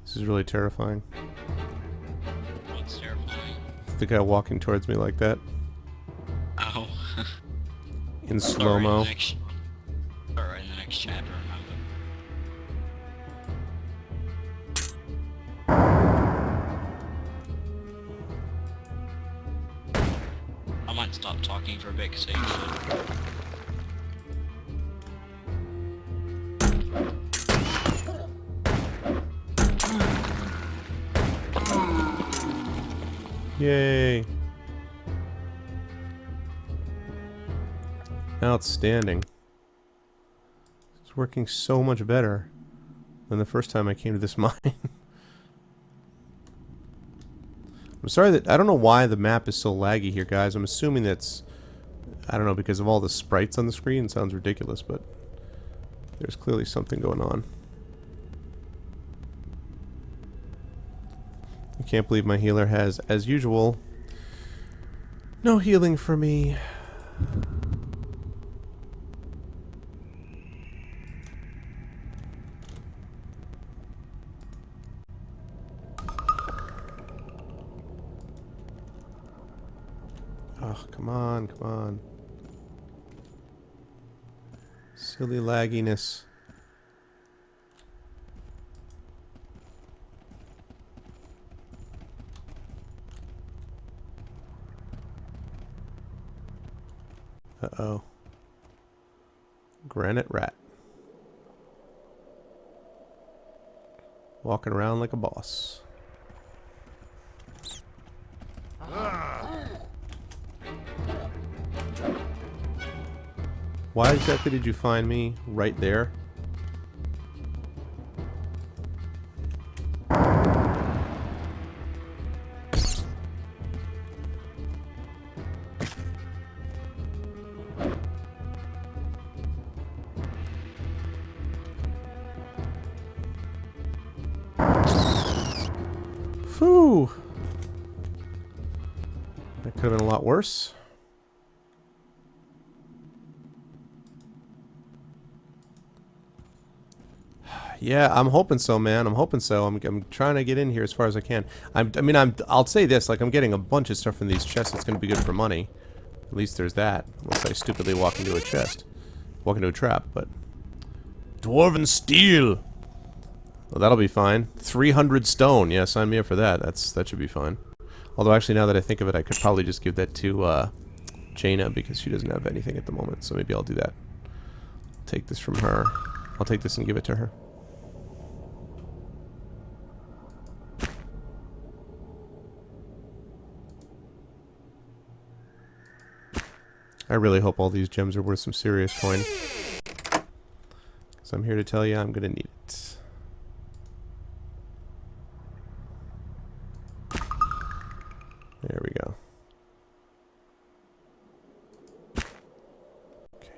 This is really terrifying. What's terrifying? The guy walking towards me like that. Oh. In slow-mo. Or in the next chapter, I might stop talking for a bit because Yay. Outstanding. It's working so much better than the first time I came to this mine. I'm sorry that I don't know why the map is so laggy here, guys. I'm assuming that's, I don't know, because of all the sprites on the screen. It sounds ridiculous, but there's clearly something going on. I can't believe my healer has, as usual, no healing for me. Oh, come on, come on. Silly lagginess. Uh-oh. Granite rat. Walking around like a boss. Why exactly did you find me right there? Phew! That could have been a lot worse. Yeah, I'm hoping so, man. I'm hoping so. I'm trying to get in here as far as I can. I'll say this, like, I'm getting a bunch of stuff from these chests that's going to be good for money. At least there's that. Unless I stupidly walk into a chest. Walk into a trap, but... Dwarven steel! Well, that'll be fine. 300 stone. Yeah, sign me up for that. That should be fine. Although, actually, now that I think of it, I could probably just give that to, Jaina, because she doesn't have anything at the moment, so maybe I'll do that. Take this from her. I'll take this and give it to her. I really hope all these gems are worth some serious coin. So I'm here to tell you I'm gonna need it. There we go. Okay.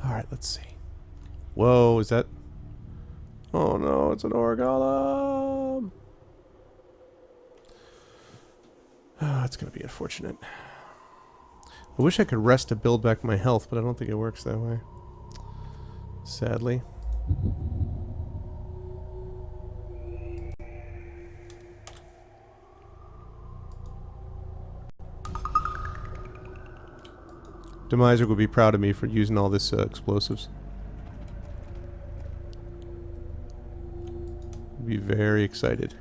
Alright, let's see. Whoa, is that... Oh no, it's an ore golem! Oh, that's going to be unfortunate. I wish I could rest to build back my health, but I don't think it works that way. Sadly. Demiser would be proud of me for using all this explosives. He'd be very excited.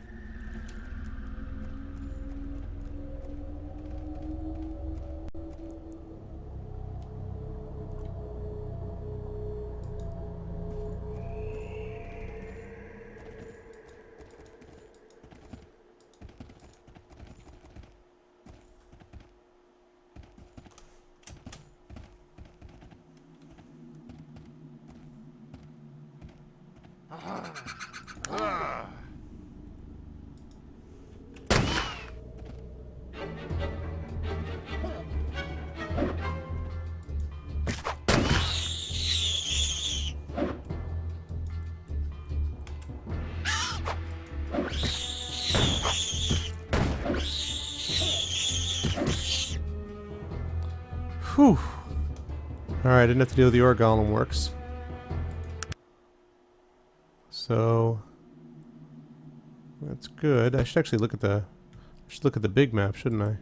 Whew. Alright, I didn't have to deal with the ore golem works. So that's good. I should actually look at the big map, shouldn't I?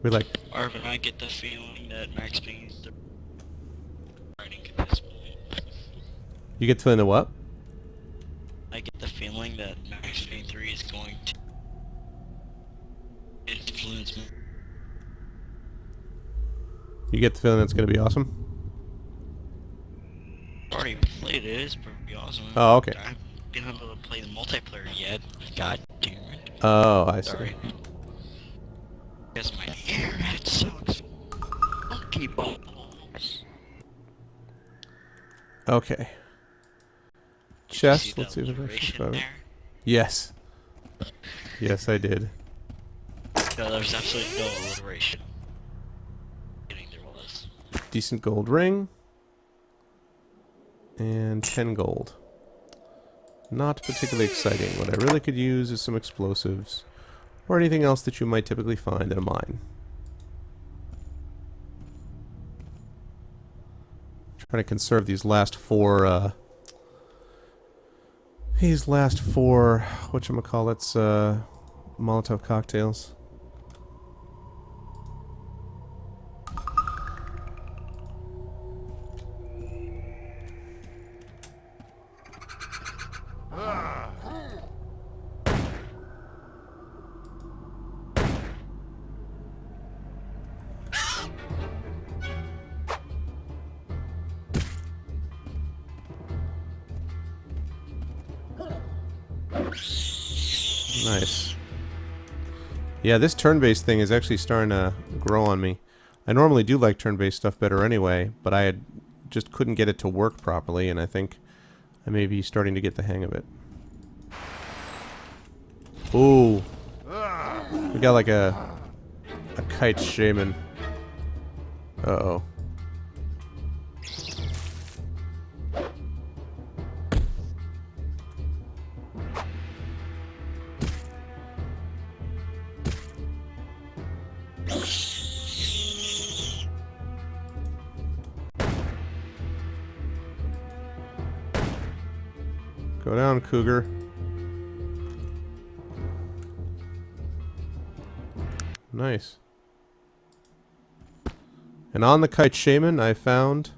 We like Arvin, I get the feeling that Max Payne is the writing at this point. You get to feeling the what? I get the feeling that Max Payne 3 is going to influence me. You get the feeling that's going to be awesome? Already played it, it's pretty awesome. Oh, okay. I haven't been able to play the multiplayer yet. God damn it. Oh, I see. Sorry. Guess my internet sucks. Monkey balls. Okay. Chest, let's see if I can describe it. Yes. Yes, I did. No, there's absolutely no alliteration. There was. Decent gold ring. And 10 gold. Not particularly exciting. What I really could use is some explosives. Or anything else that you might typically find in a mine. Trying to conserve these last four, whatchamacallits, Molotov cocktails. Nice. Yeah, this turn-based thing is actually starting to grow on me. I normally do like turn-based stuff better anyway, but I just couldn't get it to work properly, and I think I may be starting to get the hang of it. Ooh. We got like a kite shaman. Uh-oh. Go down, cougar. Nice. And on the kite shaman, I found...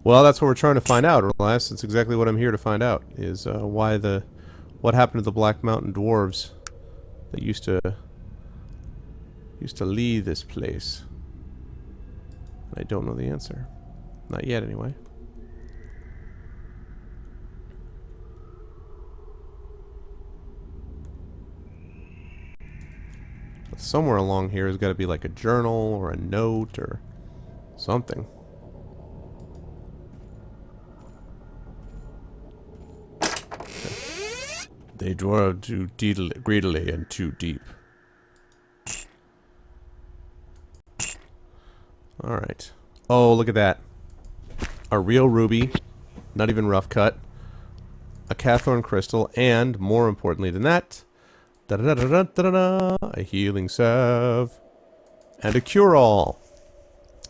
Well, that's what we're trying to find out, Elias. That's exactly what I'm here to find out, is what happened to the Black Mountain dwarves that used to lead this place. I don't know the answer. Not yet, anyway. But somewhere along here has got to be like a journal or a note or something. They dwell too greedily and too deep. Alright. Oh, look at that. A real ruby, not even rough cut, a Cathorn crystal, and, more importantly than that, a healing salve, and a cure-all.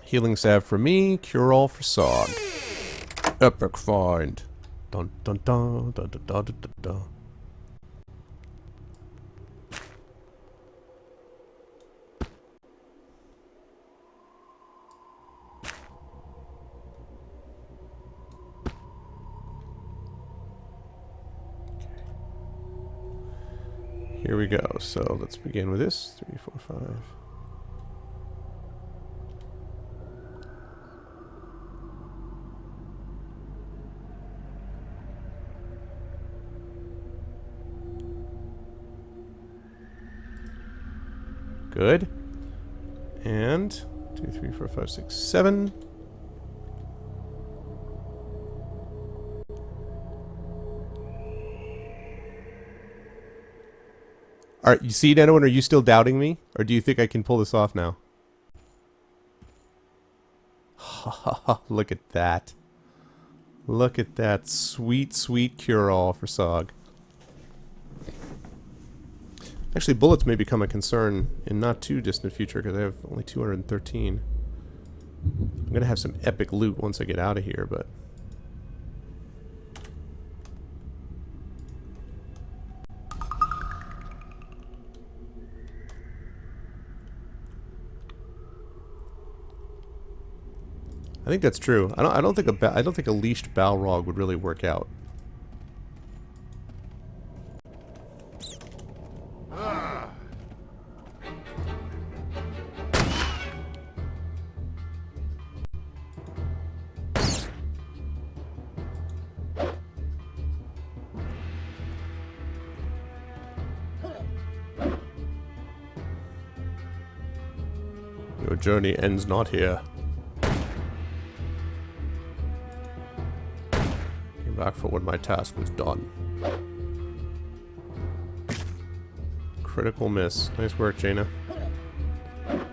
Healing salve for me, cure-all for Sog. Epic find. Dun dun dun dun dun dun dun dun. Here we go. So let's begin with this. 3, 4, 5. Good. And 2, 3, 4, 5, 6, 7. Alright, you see, anyone, are you still doubting me? Or do you think I can pull this off now? Look at that. Look at that sweet, sweet cure-all for Sog. Actually, bullets may become a concern in not too distant future because I have only 213. I'm gonna have some epic loot once I get out of here, but... I think that's true. I don't think a leashed Balrog would really work out. Your journey ends not here. Back for when my task was done. Critical miss. Nice work, Jaina. I'm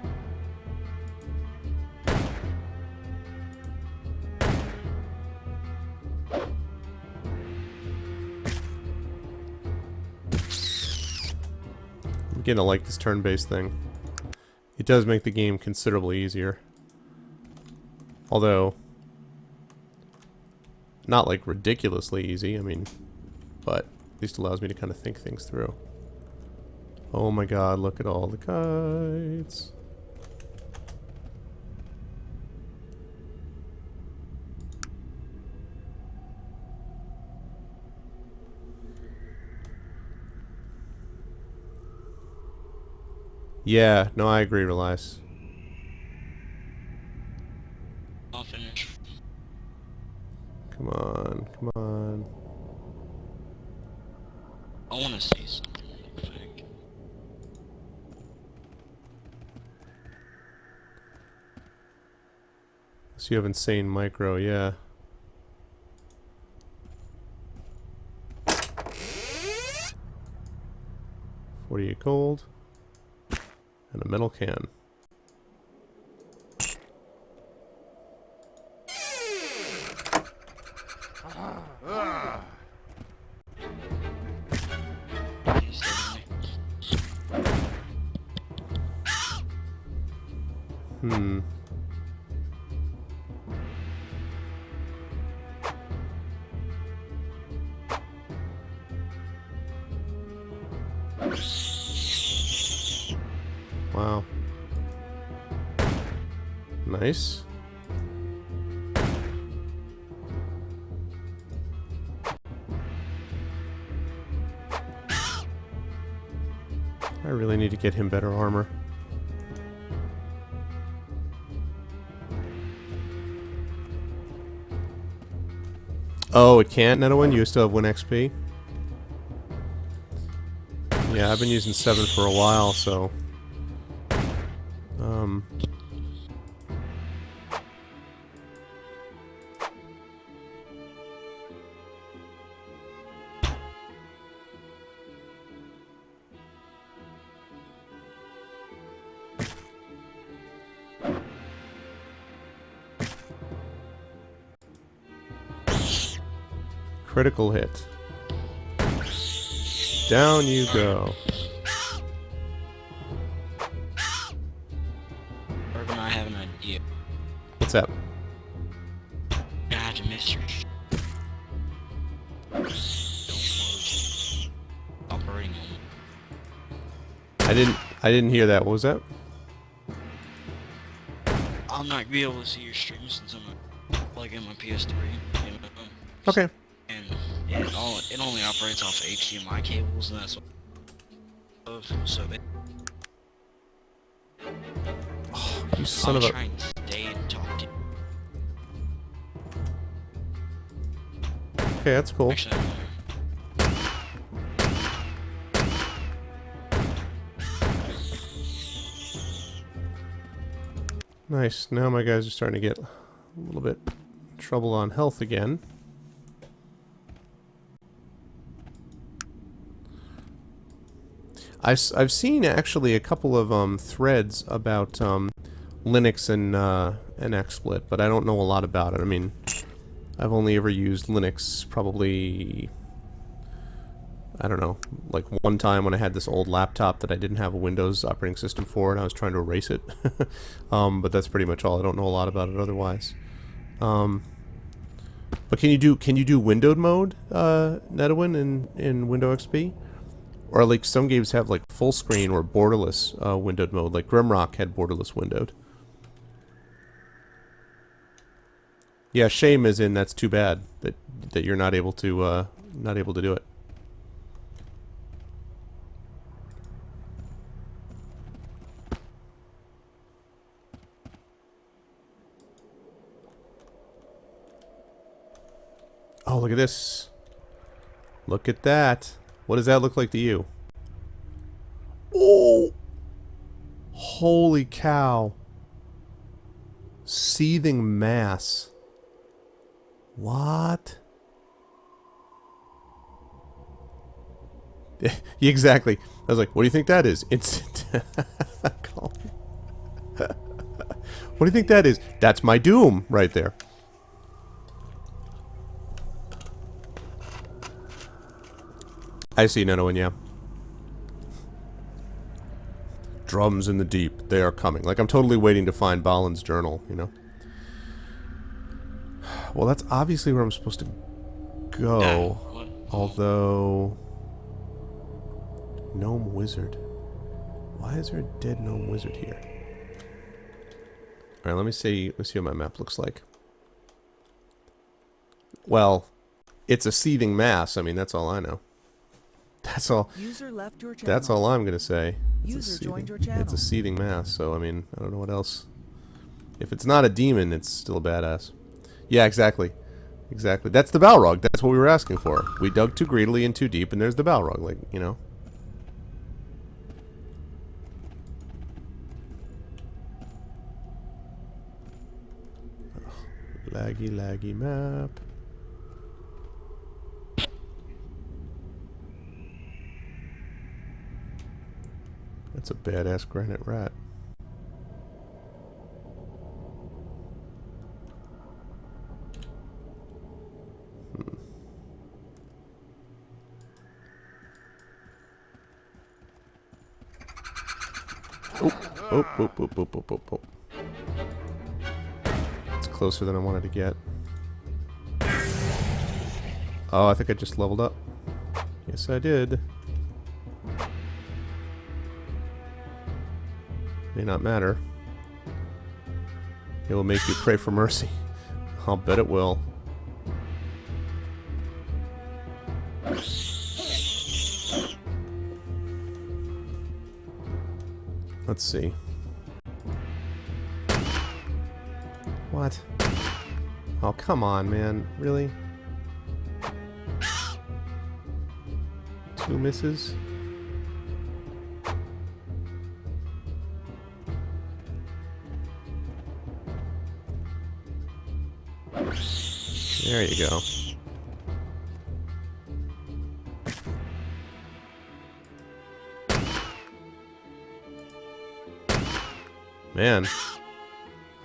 beginning to like this turn-based thing. It does make the game considerably easier. Although... not like ridiculously easy, I mean, but at least allows me to kind of think things through. Oh my god, look at all the kites. Yeah, no, I agree, Relias. I'll finish. Come on, come on. I want to say something real quick. So you have insane micro, yeah. $48 gold. And a metal can. Wow. Nice. I really need to get him better armor. Oh, it can't, Netawin? You still have 1 XP? Yeah, I've been using 7 for a while, so... Critical hit. Down you go. Arvan, I have an idea. What's up? I have to miss your Don't close operating on. I didn't hear that. What was that? I'll not be able to see your stream since I'm plug in my PS3. Okay. And it only operates off HDMI cables, and that's what. So they. Oh, you son of a. I'll try and stay and talk to you. Okay, that's cool. Actually, Nice. Now my guys are starting to get a little bit trouble on health again. I've seen actually a couple of threads about Linux and XSplit, but I don't know a lot about it. I mean, I've only ever used Linux probably, I don't know, like one time when I had this old laptop that I didn't have a Windows operating system for, and I was trying to erase it. But that's pretty much all. I don't know a lot about it otherwise. But can you do windowed mode, Netawin, in Windows XP? Or like some games have like full screen or borderless windowed mode, like Grimrock had borderless windowed. Yeah, shame is in that's too bad that you're not able to do it. Oh, look at this. Look at that. What does that look like to you? Oh! Holy cow. Seething mass. What? Yeah, exactly. I was like, what do you think that is? Instant. What do you think that is? That's my doom right there. I see Nenowin, yeah. Drums in the deep, they are coming. Like, I'm totally waiting to find Balin's journal, you know? Well, that's obviously where I'm supposed to go. Although... Gnome Wizard. Why is there a dead Gnome Wizard here? Alright, let me see what my map looks like. Well, it's a seething mass. I mean, that's all I know. That's all. User left your channel. That's all I'm gonna say. User joined your channel. It's a seething mass, so I mean, I don't know what else. If it's not a demon, it's still a badass. Yeah, exactly. Exactly. That's the Balrog. That's what we were asking for. We dug too greedily and too deep, and there's the Balrog, like, you know. Ugh. Laggy map. That's a badass granite rat. Oh. It's closer than I wanted to get. Oh, I think I just leveled up. Yes, I did. May not matter. It will make you pray for mercy. I'll bet it will. Let's see. What? Oh, come on, man. Really? 2 misses? There you go. Man,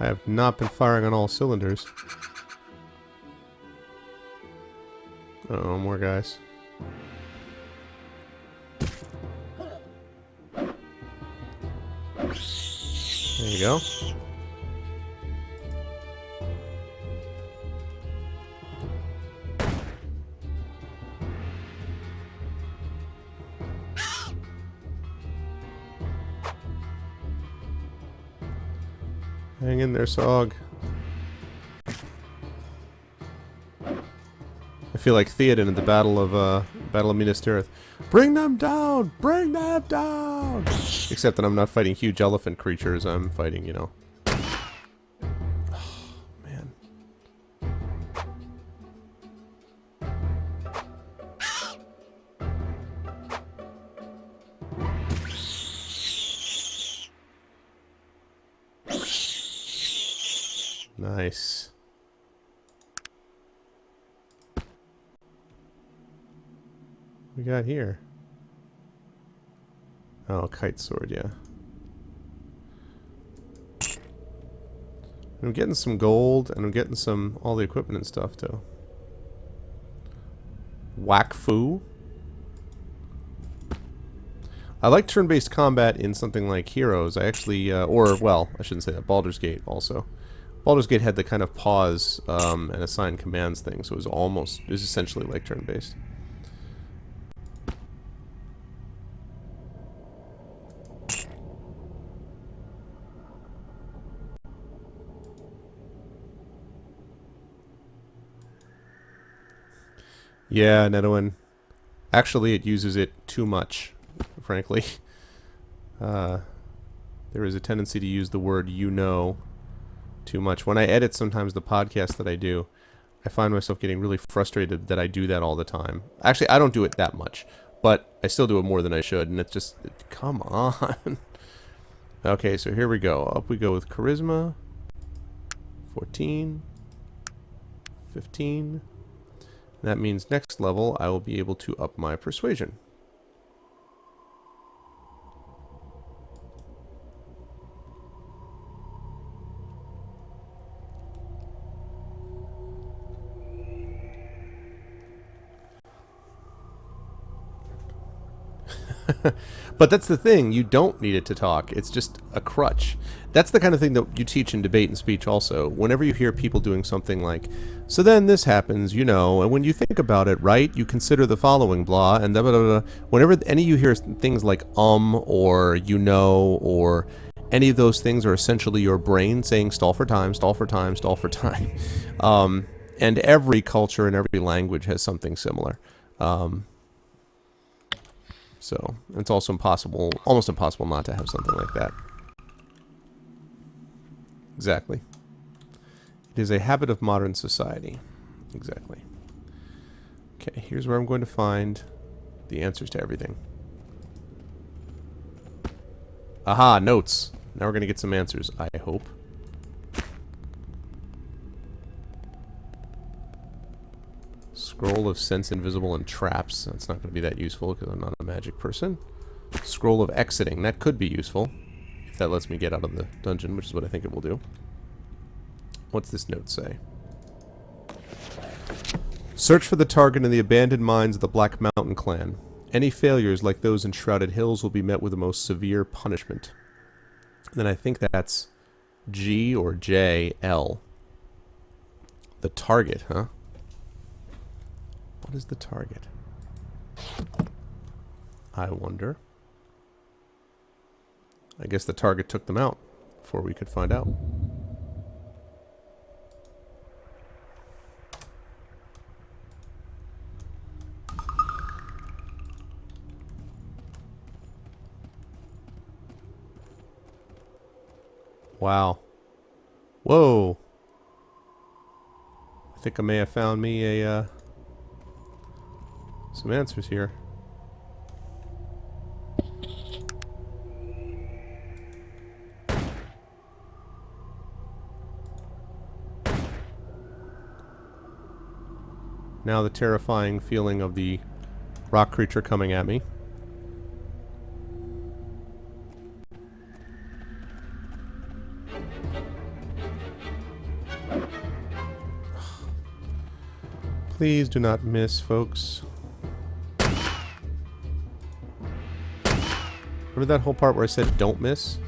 I have not been firing on all cylinders. Uh-oh, more guys. There you go. Hang in there, Sog. I feel like Theoden at the Battle of Minas Tirith. Bring them down! Bring them down! Except that I'm not fighting huge elephant creatures. I'm fighting, you know. Oh, man. Nice. What we got here? Oh, kite sword, yeah. I'm getting some gold, and I'm getting some all the equipment and stuff too. Whack Fu. I like turn-based combat in something like Heroes. I actually, or well, I shouldn't say that. Baldur's Gate also. Baldur's Gate had the kind of pause and assign commands thing, so it was essentially like turn-based. Yeah, Netowin. Actually, it uses it too much, frankly. There is a tendency to use the word "you know" too much. When I edit sometimes the podcast that I do, I find myself getting really frustrated that I do that all the time. Actually, I don't do it that much, but I still do it more than I should, and it's just, come on. Okay, so here we go. Up we go with Charisma. 14. 15. That means next level I will be able to up my persuasion. But that's the thing, you don't need it to talk. It's just a crutch. That's the kind of thing that you teach in debate and speech also. Whenever you hear people doing something like, so then this happens, you know, and when you think about it, right, you consider the following, blah, and blah, blah, blah. Whenever any of you hear things like or you know, or any of those things are essentially your brain saying stall for time, stall for time, stall for time. And every culture and every language has something similar. So it's also impossible, almost impossible not to have something like that. Exactly. It is a habit of modern society. Exactly. Okay, here's where I'm going to find the answers to everything. Aha, notes. Now we're going to get some answers, I hope. Scroll of Sense Invisible and Traps. That's not going to be that useful because I'm not a magic person. Scroll of Exiting. That could be useful if that lets me get out of the dungeon, which is what I think it will do. What's this note say? Search for the target in the abandoned mines of the Black Mountain Clan. Any failures like those in Shrouded Hills will be met with the most severe punishment. Then I think that's G or J, L. The target, huh? What is the target? I wonder. I guess the target took them out before we could find out. Wow. Whoa. I think I may have found me a some answers here. Now the terrifying feeling of the rock creature coming at me. Please do not miss, folks. Remember that whole part where I said don't miss?